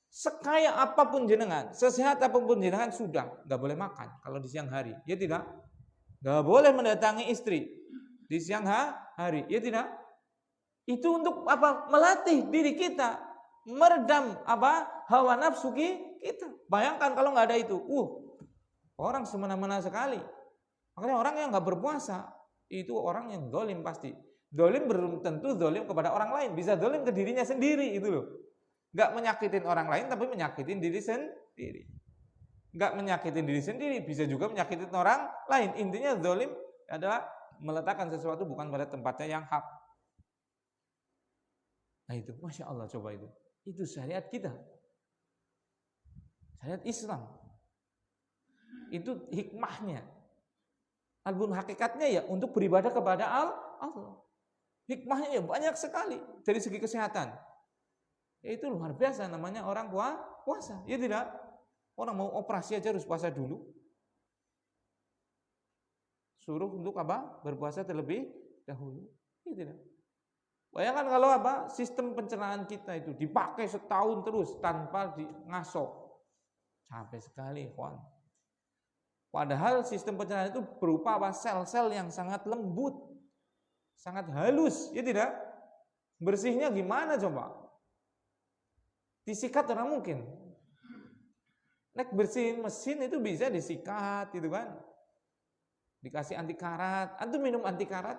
sekaya apapun jenengan, sesehat apapun jenengan, sudah nggak boleh makan kalau di siang hari, ya tidak? Nggak boleh mendatangi istri di siang hari, ya tidak? Itu untuk apa? Melatih diri kita, meredam apa? Hawa nafsu kita. Bayangkan kalau nggak ada itu, orang semena-mena sekali. Makanya orang yang nggak berpuasa itu orang yang dolim pasti. Dolim belum tentu dolim kepada orang lain, bisa dolim ke dirinya sendiri itu loh. Nggak menyakitin orang lain, tapi menyakitin diri sendiri. Nggak menyakitin diri sendiri, bisa juga menyakitin orang lain. Intinya dolim adalah meletakkan sesuatu bukan pada tempatnya yang hak. Nah itu, Masya Allah, coba itu. Itu syariat kita. Syariat Islam. Itu hikmahnya. Album hakikatnya ya untuk beribadah kepada Allah. Hikmahnya ya banyak sekali dari segi kesehatan. Ya itu luar biasa namanya orang puasa. Ya tidak? Orang mau operasi aja harus puasa dulu. Suruh untuk apa? Berpuasa terlebih dahulu. Ya tidak? Bayangkan kalau apa? Sistem pencernaan kita itu dipakai setahun terus tanpa ngasok. Capek sekali, kawan. Padahal sistem pencernaan itu berupa apa? Sel-sel yang sangat lembut, sangat halus, ya tidak? Bersihnya gimana coba? Disikat orang mungkin. Nek bersihin mesin itu bisa disikat, gitu kan? Dikasih anti karat. Antum minum anti karat?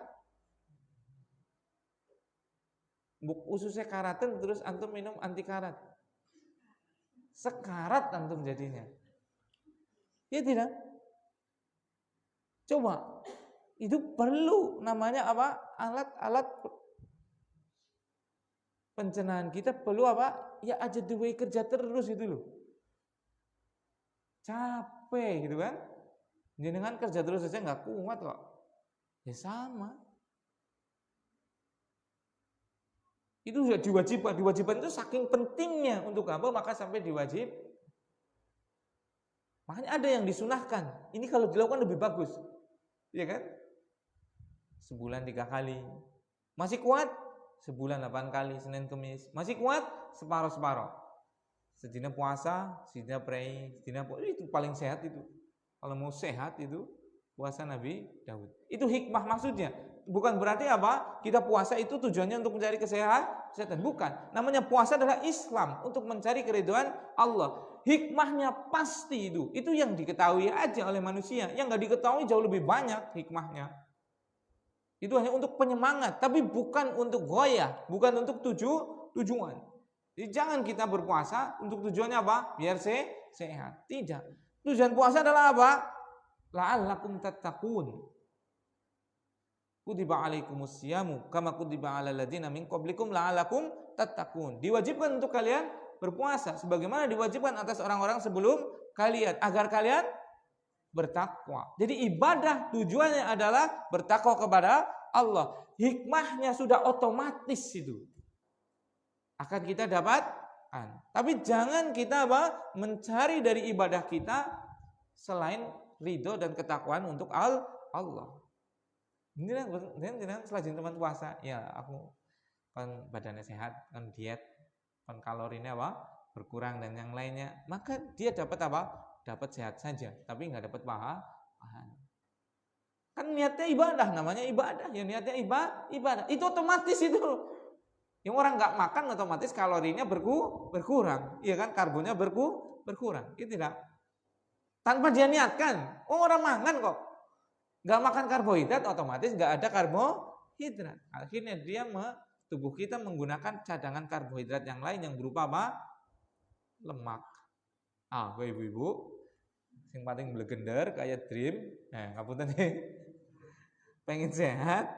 Ususnya karatan terus antum minum anti karat. Sekarat antum jadinya. Ya tidak? Coba, itu perlu namanya apa? Alat-alat pencernaan kita perlu apa? Ya aja duwe kerja terus itu loh. Capek gitu kan? Jenengan kerja terus saja nggak kuat kok. Ya sama. Itu sudah diwajibkan. Diwajibkan itu saking pentingnya untuk apa? Maka sampai diwajib. Makanya ada yang disunahkan. Ini kalau dilakukan lebih bagus. Iya kan? Sebulan 3 kali. Masih kuat? Sebulan 8 kali, Senin Kemis. Masih kuat? Separuh-separuh. Sedina puasa, sedina prei, sedina itu paling sehat itu. Kalau mau sehat itu puasa Nabi Daud. Itu hikmah maksudnya. Bukan berarti apa? Kita puasa itu tujuannya untuk mencari kesehatan. Bukan. Namanya puasa adalah Islam untuk mencari keridhaan Allah. Hikmahnya pasti itu. Itu yang diketahui aja oleh manusia. Yang nggak diketahui jauh lebih banyak hikmahnya. Itu hanya untuk penyemangat, tapi bukan untuk goyah, bukan untuk tujuan. Jadi jangan kita berpuasa untuk tujuannya apa? Biar sehat. Tidak. Tujuan puasa adalah apa? La'allakum tattaqun. Kutiba alaikumus syamu kama kutiba alal ladzina min qablikum la'allakum tattaqun. Diwajibkan untuk kalian berpuasa sebagaimana diwajibkan atas orang-orang sebelum kalian agar kalian bertakwa. Jadi ibadah tujuannya adalah bertakwa kepada Allah. hikmahnya sudah otomatis itu akan kita dapatkan. Tapi jangan kita mencari dari ibadah kita selain ridho dan ketakwaan untuk Allah. Ini kan selajeng teman puasa, ya aku kan badannya sehat, kan diet, kan kalorinya berkurang dan yang lainnya, maka dia dapat dapat sehat saja, tapi nggak dapat pahala. Kan niatnya ibadah, namanya ibadah, ya niatnya ibadah, itu otomatis itu. Yang orang nggak makan otomatis kalorinya berkurang, iya kan, karbonnya berkurang, itu tidak. Tanpa dia niatkan, orang makan kok, nggak makan karbohidrat otomatis nggak ada karbohidrat. Akhirnya tubuh kita menggunakan cadangan karbohidrat yang lain yang berupa lemak. Ibu-ibu yang paling legender kayak Dream, ngapunten nih. Pengen sehat,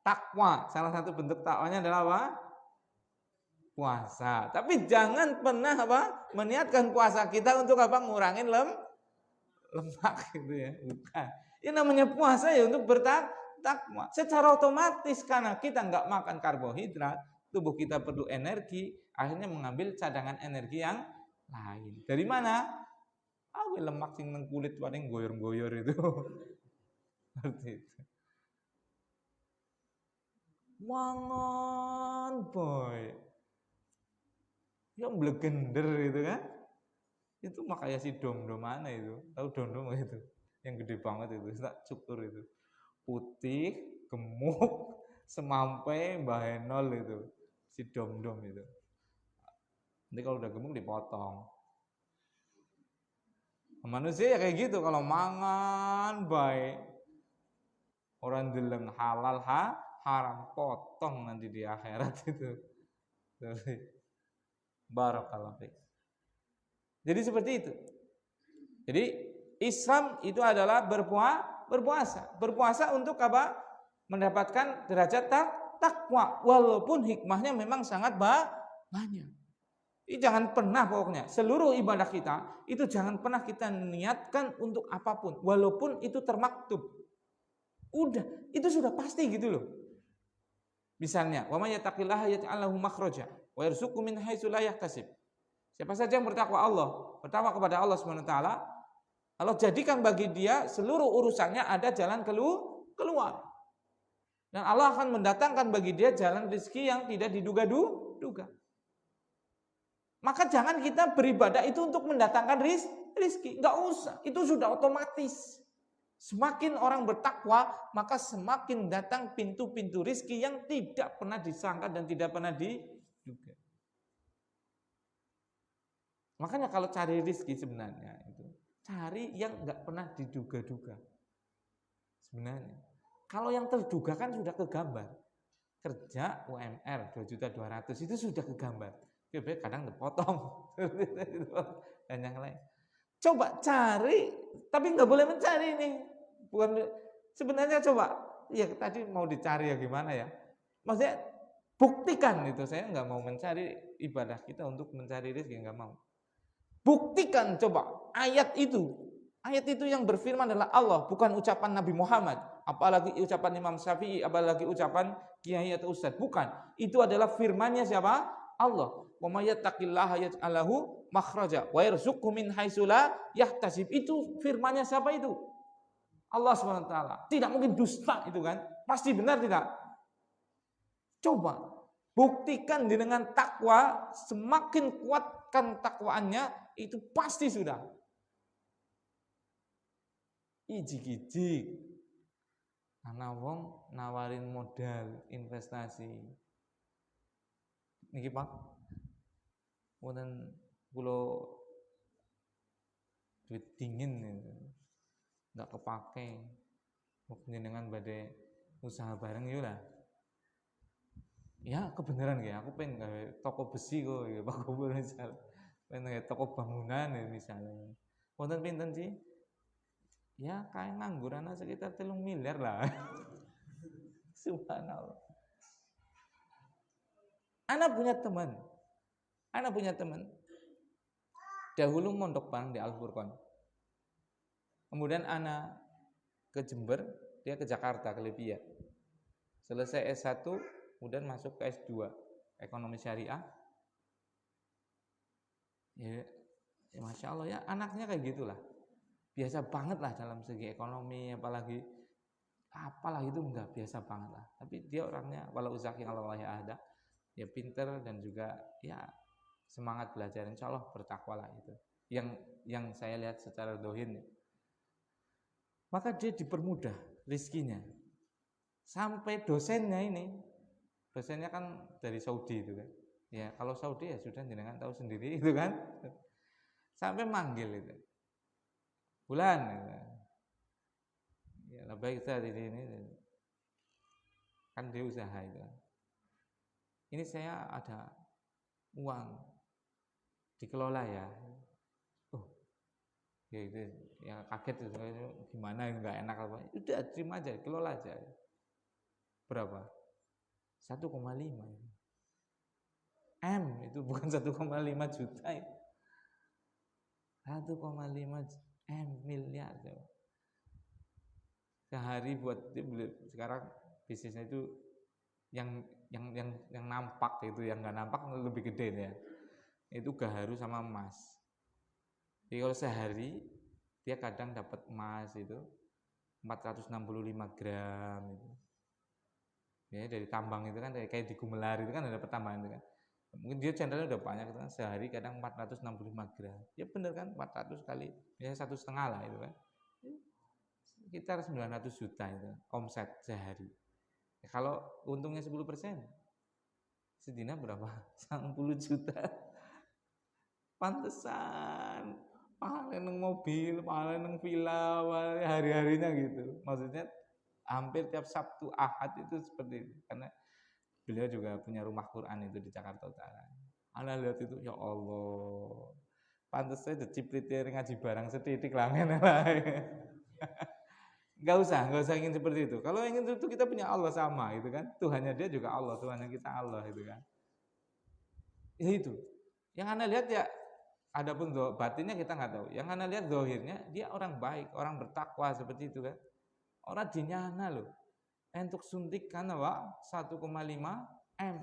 takwa. Salah satu bentuk takwanya adalah puasa. Tapi jangan pernah meniatkan puasa kita untuk ngurangin lemak gitu ya. Bukan. Ini namanya puasa ya untuk bertakwa. Secara otomatis karena kita nggak makan karbohidrat, tubuh kita perlu energi, akhirnya mengambil cadangan energi yang lain. Dari mana? Lemak sing nang kulit paling goyor-goyor itu. Seperti itu. Mangan boy. Yang legender itu kan. Itu makanya si dom-dom mana itu. Tahu dom-dom itu? Yang gede banget itu, tak cukur itu. Putih, gemuk, semampai Mbah Henol itu. Si dom-dom itu. Nanti kalau udah gemuk dipotong. Manusia ya kayak gitu, kalau mangan baik. Orang deleng halal haram, potong nanti di akhirat itu. Barakallahu fiik. Jadi seperti itu. Jadi Islam itu adalah berpuasa. Berpuasa untuk apa? Mendapatkan derajat takwa. Walaupun hikmahnya memang sangat banyak. Jangan pernah pokoknya seluruh ibadah kita itu jangan pernah kita niatkan untuk apapun, walaupun itu termaktub. Udah, itu sudah pasti gitu loh. Misalnya, wa may yattaqillaha yaj'al lahu makhraja wa yarzuqhu min haitsu la yahtasib. Siapa saja yang bertakwa bertakwa kepada Allah Subhanahu wa taala, Allah jadikan bagi dia seluruh urusannya ada jalan keluar. Dan Allah akan mendatangkan bagi dia jalan rezeki yang tidak diduga-duga. Maka jangan kita beribadah itu untuk mendatangkan rizki. Nggak usah, itu sudah otomatis. Semakin orang bertakwa, maka semakin datang pintu-pintu rizki yang tidak pernah disangka dan tidak pernah diduga. Makanya kalau cari rizki sebenarnya itu cari yang nggak pernah diduga-duga. Sebenarnya, kalau yang terduga kan sudah kegambar. Kerja UMR 2.200.000 itu sudah kegambar. Kadang dipotong dan yang lain. Coba cari, tapi nggak boleh mencari ini. Bukan sebenarnya coba, ya tadi mau dicari ya gimana ya? Maksudnya buktikan itu. Saya nggak mau mencari ibadah kita untuk mencari rezeki, nggak mau. Buktikan coba ayat itu. Ayat itu yang berfirman adalah Allah, bukan ucapan Nabi Muhammad, apalagi ucapan Imam Syafi'i, apalagi ucapan kiai atau ustadz. Bukan. Itu adalah firmannya siapa? Allah. Wa may yattaqillaha yaj'al lahu makhraja wa yarzuqhu min haitsu la yahtasib. Itu firmannya siapa itu? Allah Subhanahu wa taala. Tidak mungkin dusta itu kan? Pasti benar tidak? Coba buktikan dengan takwa, semakin kuatkan takwaannya, itu pasti sudah. Ijik-ijik. Ana wong nawarin modal investasi. Niki Pak, wonten kula duit dingin nggak kepake, jenengan badhe usaha bareng yo lah. Ya kebenaran ya, aku pengen gawe toko besi kok ya Pak Gubernur misal. Pengen gawe toko bangunan ya misalnya. Wonten pinten sih? Ya kayak ngangguran sekitar 3 miliar lah. Subhanallah. Anak punya teman. Dahulu mondok bareng di Al-Furqan. Kemudian anak ke Jember, dia ke Jakarta, ke Libya. selesai S1, kemudian masuk ke S2 ekonomi syariah. Ya, ya Masya Allah ya, anaknya kayak gitulah. Biasa banget lah dalam segi ekonomi, apalagi apalah itu enggak biasa banget lah. Tapi dia orangnya walau uzaki Allah ya ada, ya pinter dan juga ya semangat belajar, insya Allah bertakwa lah itu. Yang saya lihat secara dohir, maka dia dipermudah rizkinya. Sampai dosennya kan dari Saudi itu kan. Ya kalau Saudi ya sudah jenengan tahu sendiri itu kan. Sampai manggil itu. Bulan gitu. Ya baik saat ini kan dia usaha itu. Ini saya ada uang dikelola ya. Ya itu ya kaget itu gimana nggak enak apa. Udah terima aja, kelola aja. Berapa? 1,5 M, itu bukan 1,5 juta ya. 1,5 M miliar coba. Sehari buat sekarang bisnisnya itu yang nampak itu, yang nggak nampak lebih gede ya. Itu gaharu sama emas. Jadi kalau sehari dia kadang dapat emas itu 465 gram itu. Ya dari tambang itu kan kayak di Gumelar itu kan ada pertambangan itu kan. Mungkin dia channelnya udah banyak kan, sehari kadang 465 gram. Ya bener kan 400 kali ya 1,5 lah itu kan. Sekitar 900 juta itu omset sehari. Ya, kalau untungnya 10%, sedina berapa? 10 juta. Pantesan paling neng mobil, paling neng villa, hari-harinya gitu. Maksudnya hampir tiap Sabtu Ahad itu seperti itu. Karena beliau juga punya rumah Quran itu di Jakarta Utara. Anda lihat itu, ya Allah. Pantes saya ciplitir ngaji barang setitik lah. Gak usah ingin seperti itu. Kalau ingin itu kita punya Allah sama gitu kan. Tuhannya dia juga Allah, Tuhannya kita Allah gitu kan. Ya itu. Yang Anda lihat ya, adapun batinnya kita nggak tahu. Yang Anda lihat zahirnya dia orang baik, orang bertakwa seperti itu kan. Orang dinyana loh. Untuk suntikan apa? 1,5 M.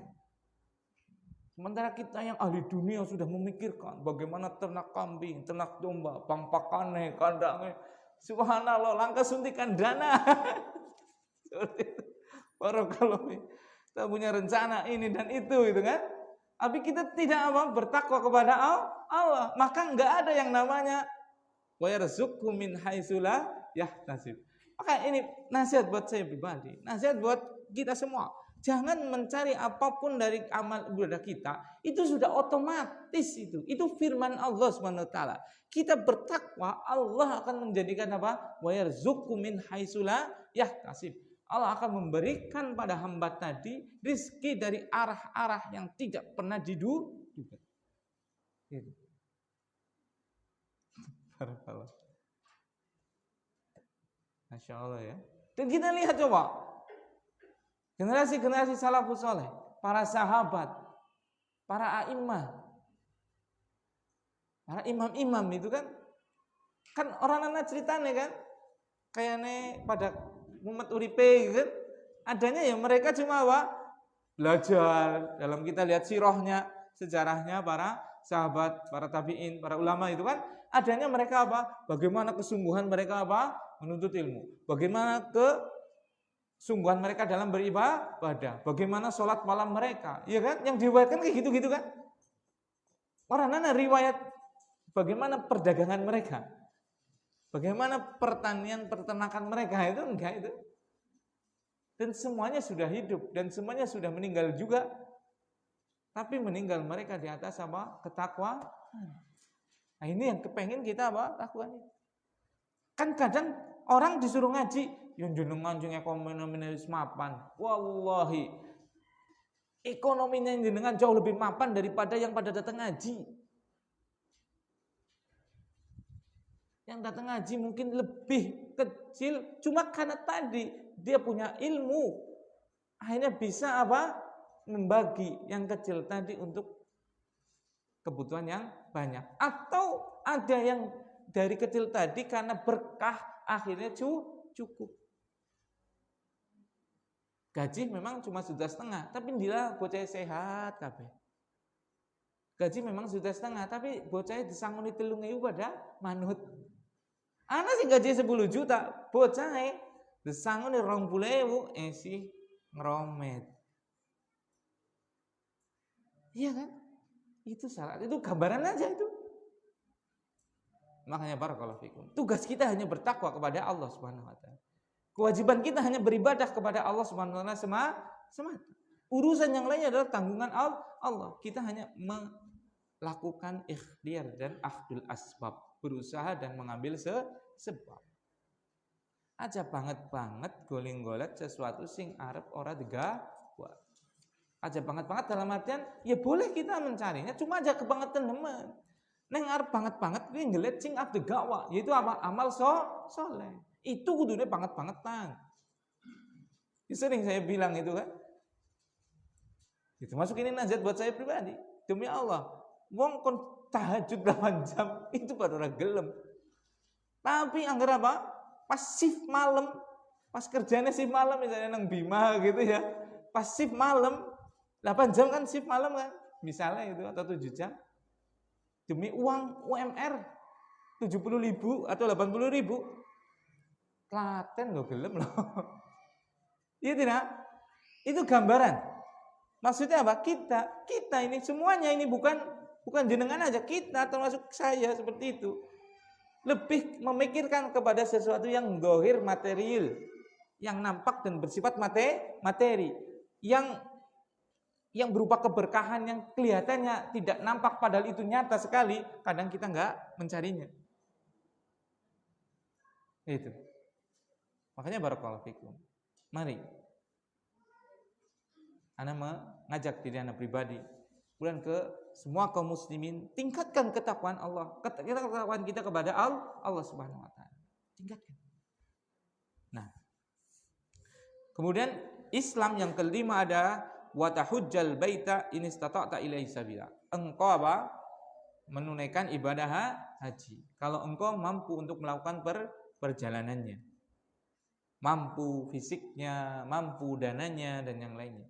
Sementara kita yang ahli dunia sudah memikirkan bagaimana ternak kambing, ternak domba, pampakane, kandangnya. Subhanallah, langkah suntikan dana. Seperti itu. Baru kalau kita punya rencana ini dan itu gitu kan. Tapi kita tidak bertakwa kepada Allah, maka enggak ada yang namanya wa yarzuqhu min haitsu la yahtasib. Maka ini nasihat buat saya pribadi, nasihat buat kita semua. Jangan mencari apapun dari amal ibadah kita, itu sudah otomatis itu. Itu firman Allah Subhanahu wa taala. Kita bertakwa, Allah akan menjadikan apa? Wa yarzuqhu min haitsu la yahtasib. Allah akan memberikan pada hamba tadi rizki dari arah-arah yang tidak pernah diduga. Gitu. Masya Allah ya. Dan kita lihat coba generasi-generasi salafus soleh, para sahabat, para a'immah, para imam-imam itu kan orang anak ceritanya kan kayaknya pada umat uripe kan, adanya ya mereka cuma belajar. Dalam kita lihat sirahnya, sejarahnya para sahabat, para tabi'in, para ulama itu kan adanya mereka bagaimana kesungguhan mereka menuntut ilmu, bagaimana kesungguhan mereka dalam beribadah, bagaimana sholat malam mereka, ya kan, yang diriwayatkan kayak gitu-gitu kan. Orang nana riwayat bagaimana perdagangan mereka, bagaimana pertanian peternakan mereka, itu enggak itu. Dan semuanya sudah hidup dan semuanya sudah meninggal juga. Tapi meninggal mereka di atas ketakwaan. Nah ini yang kepengen kita lakukan. Kan kadang orang disuruh ngaji, yang jenengan jeung ekonomi mapan. Wallahi ekonominya jenengan jauh lebih mapan daripada yang pada datang ngaji. Yang datang ngaji mungkin lebih kecil, cuma karena tadi dia punya ilmu, akhirnya bisa membagi yang kecil tadi untuk kebutuhan yang banyak. Atau ada yang dari kecil tadi karena berkah akhirnya cukup. Gaji memang cuma 1,5 juta, tapi dia bocah sehat kabeh. Gaji memang 1,5 juta, tapi bocah disangoni 3.000 pada manut. Ana sing gaji 10 juta, bocah disangoni 20.000 esi ngeromet. Iya kan? Itu salah, itu gambaran aja itu. Makanya barakallahu fikum. Tugas kita hanya bertakwa kepada Allah Subhanahu wa taala. Kewajiban kita hanya beribadah kepada Allah Subhanahu wa taala semata. Urusan yang lainnya adalah tanggungan Allah. Kita hanya melakukan ikhtiar dan akhdul asbab, berusaha dan mengambil sebab. Aja banget goling-golet sesuatu sing arep ora digawa. Aja banget dalam artian ya boleh kita mencarinya, cuma aja kebangetan teman. Neng arep banget kuwi ngelet sing arep digawa, yaitu apa? Amal soleh. Itu kudunya banget-bangetan. Sering saya bilang itu kan. Itu masuk ini nasihat buat saya pribadi. Demi Allah, wong kon tahajud 8 jam itu pada ora gelem. Tapi anggar apa? Pas shift malam, pas kerjanya shift malam misalnya nang Bima gitu ya. Pas shift malam 8 jam kan shift malam kan. Misalnya itu atau 7 jam. Demi uang UMR 70.000 atau 80.000. Klaten lo gelem loh. Iya tidak? Itu gambaran. Maksudnya apa? Kita ini semuanya ini bukan jenengan aja, kita termasuk saya seperti itu. Lebih memikirkan kepada sesuatu yang zahir material, yang nampak dan bersifat materi, yang berupa keberkahan yang kelihatannya tidak nampak padahal itu nyata sekali, kadang kita enggak mencarinya. Itu. Makanya barakallahu fikum. Mari ana mengajak diri ana pribadi, kemudian ke semua kaum muslimin, tingkatkan ketakwaan Allah, ketakwaan kita kepada Allah Subhanahu wa taala. Tingkatkan. Nah, kemudian Islam yang kelima ada wa tahujjal baita in istata'ta ilaihi sabila. Engkau apa? Menunaikan ibadah haji. Kalau engkau mampu untuk melakukan perjalanannya. Mampu fisiknya, mampu dananya dan yang lainnya.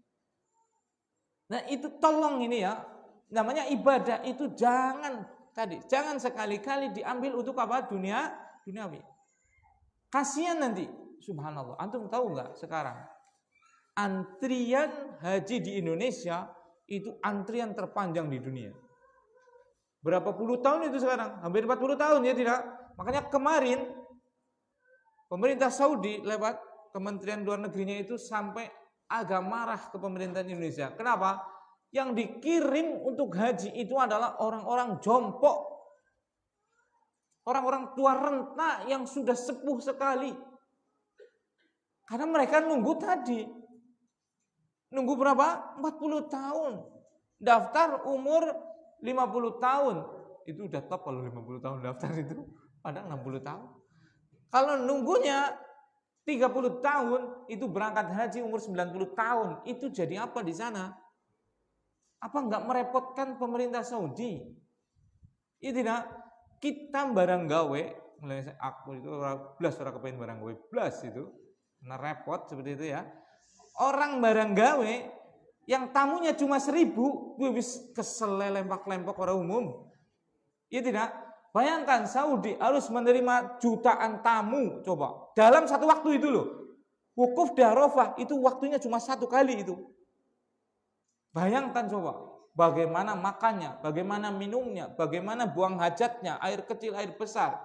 Nah, itu tolong ini ya. Namanya ibadah itu jangan sekali-kali diambil untuk apa? Duniawi. Kasihan nanti. Subhanallah. Antum tahu enggak sekarang? Antrian haji di Indonesia itu antrian terpanjang di dunia. Berapa puluh tahun itu sekarang? Hampir 40 tahun ya tidak? Makanya kemarin pemerintah Saudi lewat Kementerian Luar Negerinya itu sampai agak marah ke pemerintahan Indonesia. Kenapa? Yang dikirim untuk haji itu adalah orang-orang jompo, orang-orang tua renta yang sudah sepuh sekali. Karena mereka nunggu tadi. Nunggu berapa? 40 tahun. Daftar umur 50 tahun. Itu udah top kalau 50 tahun daftar itu. Padahal 60 tahun. Kalau nunggunya 30 tahun, itu berangkat haji umur 90 tahun. Itu jadi apa di sana? Apa enggak merepotkan pemerintah Saudi? Iya tidak? Kita barang gawe, mulai aku itu blas ora kepengen barang gawe, blas itu. Nah repot seperti itu ya. Orang barang gawe yang tamunya cuma 1.000, gue wis kesel lempak-lempok orang umum. Iya tidak? Bayangkan Saudi harus menerima jutaan tamu, coba. Dalam satu waktu itu loh. Wukuf di Arafah itu waktunya cuma 1 kali itu. Bayangkan coba, bagaimana makannya, bagaimana minumnya, bagaimana buang hajatnya, air kecil, air besar,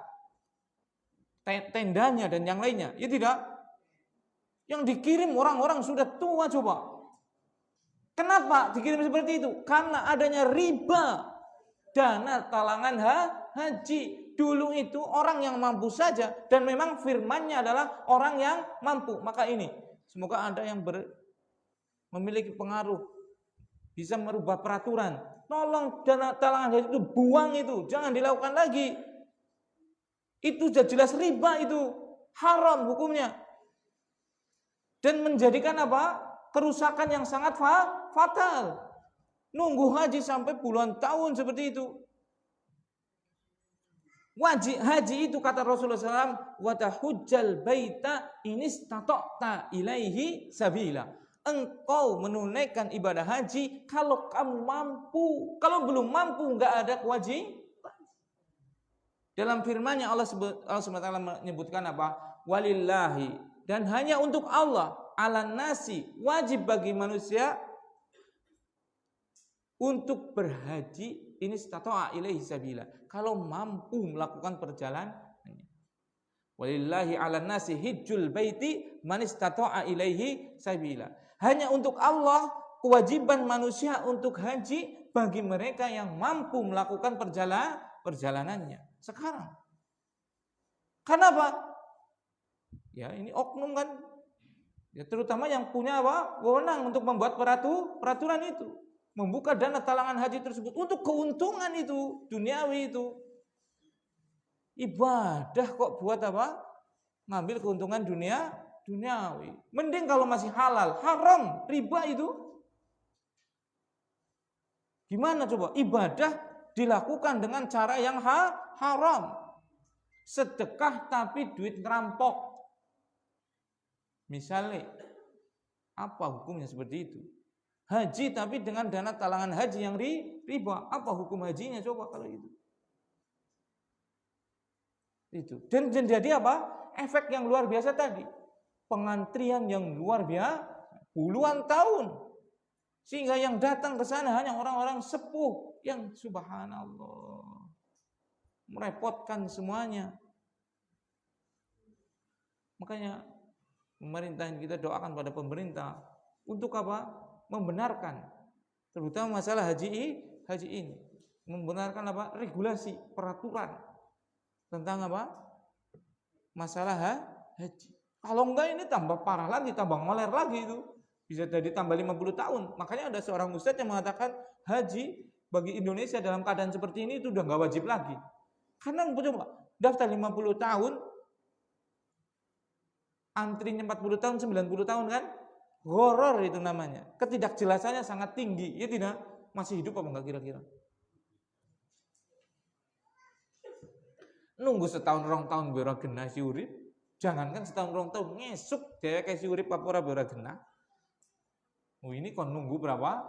tendanya dan yang lainnya. Ya tidak? Yang dikirim orang-orang sudah tua coba. Kenapa dikirim seperti itu? Karena adanya riba dana talangan haji. Dulu itu orang yang mampu saja dan memang firmannya adalah orang yang mampu. Maka ini, semoga ada yang memiliki pengaruh, bisa merubah peraturan. Tolong dana talangan haji itu buang itu, jangan dilakukan lagi. Itu sudah jelas riba itu, haram hukumnya. Dan menjadikan apa? Kerusakan yang sangat fatal. Nunggu haji sampai puluhan tahun seperti itu. Wajib haji itu kata Rasulullah SAW, wa tahujjal baita in istata'ta ilaihi sabila. engkau menunaikan ibadah haji kalau kamu mampu. Kalau belum mampu nggak ada kewajiban. Dalam firman-Nya Allah SWT menyebutkan apa? Walillahi, dan hanya untuk Allah, ala nasi, wajib bagi manusia untuk berhaji ini istata'a ilaihi sabila, kalau mampu melakukan perjalanan. Walillahi 'alan nasi hijjul baiti man istata'a ilaihi sabila. Hanya untuk Allah kewajiban manusia untuk haji bagi mereka yang mampu melakukan perjalanannya. Sekarang. Kenapa? Ya, ini oknum kan. Ya, terutama yang punya apa? Wewenang untuk membuat peraturan itu. Membuka dana talangan haji tersebut untuk keuntungan itu, duniawi itu. Ibadah kok buat apa? Ngambil keuntungan duniawi. Mending kalau masih halal, haram, riba itu. Gimana coba? Ibadah dilakukan dengan cara yang haram. Sedekah tapi duit ngerampok. Misalnya, apa hukumnya seperti itu? Haji tapi dengan dana talangan haji yang riba. Apa hukum hajinya coba kalau itu? Itu. Dan jadi apa? Efek yang luar biasa tadi. Pengantrian yang luar biasa puluhan tahun. Sehingga yang datang ke sana hanya orang-orang sepuh yang subhanallah merepotkan semuanya. Makanya pemerintah kita doakan pada pemerintah untuk apa? Membenarkan terutama masalah haji ini. Membenarkan apa? Regulasi, peraturan tentang apa? Masalah haji. Kalau enggak ini tambah parah lagi, tambah ngoler lagi itu. Bisa jadi tambah 50 tahun. Makanya ada seorang ustadz yang mengatakan haji bagi Indonesia dalam keadaan seperti ini itu udah enggak wajib lagi. Karena coba daftar 50 tahun, antrinya 40 tahun, 90 tahun kan? Horor itu namanya. Ketidakjelasannya sangat tinggi. Ya tidak? Masih hidup apa enggak kira-kira? Nunggu setahun rong tahun biar genah si urip. Jangankan setahun rong tahun, ngesuk dia kayak si urip apa ora biar genah. Oh, ini kon nunggu berapa?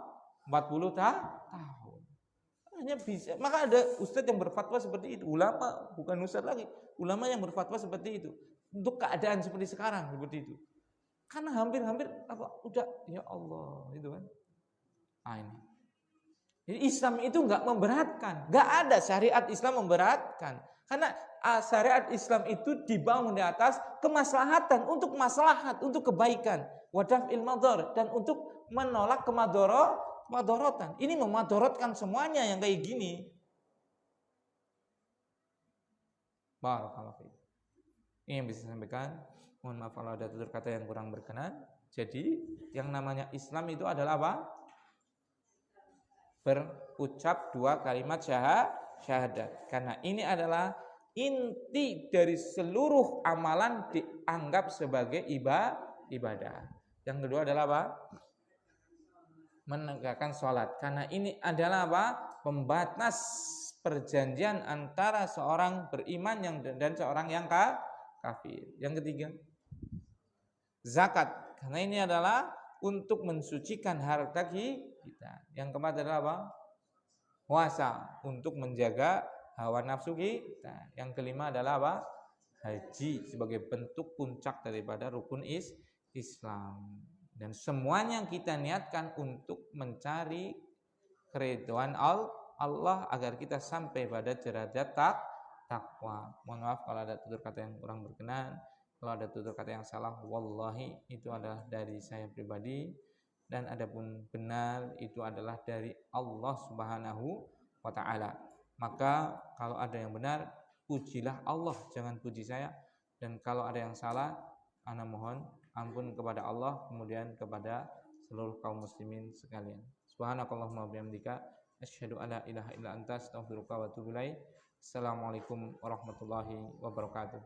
40 tahun. Hanya bisa. Maka ada ustadz yang berfatwa seperti itu. Ulama, bukan ustadz lagi. Ulama yang berfatwa seperti itu. Untuk keadaan seperti sekarang seperti itu. Karena hampir-hampir apa udah ya Allah itu kan. Ah ini. Jadi Islam itu enggak memberatkan. Enggak ada syariat Islam memberatkan. Karena syariat Islam itu dibangun di atas kemaslahatan, untuk maslahat, untuk kebaikan, wadaf'il madhar, dan untuk menolak kemadorotan. Ini memadorotkan semuanya yang kayak gini. Barakallahu fiik. Ini yang bisa saya sampaikan. Mohon maaf kalau ada tutur kata yang kurang berkenan. Jadi yang namanya Islam itu adalah apa? Berucap dua kalimat syahadat. Karena ini adalah inti dari seluruh amalan dianggap sebagai ibadah. Yang kedua adalah apa? Menegakkan sholat. Karena ini adalah apa? Pembatas perjanjian antara seorang beriman dan seorang yang kafir. Yang ketiga, zakat. Karena ini adalah untuk mensucikan harta kita. Yang keempat adalah apa? Puasa, untuk menjaga hawa nafsu kita. Yang kelima adalah apa? Haji sebagai bentuk puncak daripada rukun Islam. Dan semuanya kita niatkan untuk mencari keridhaan Allah agar kita sampai pada derajat takwa. Mohon maaf kalau ada tutur kata yang kurang berkenan. Kalau ada tutur kata yang salah, wallahi itu adalah dari saya pribadi, dan adapun benar itu adalah dari Allah Subhanahu wa taala. Maka kalau ada yang benar, pujilah Allah, jangan puji saya. Dan kalau ada yang salah, ana mohon ampun kepada Allah, kemudian kepada seluruh kaum muslimin sekalian. Subhanakallahumma wa bihamdika asyhadu an la ilaha illa anta astaghfiruka wa atubu ilaik. Assalamualaikum warahmatullahi wabarakatuh.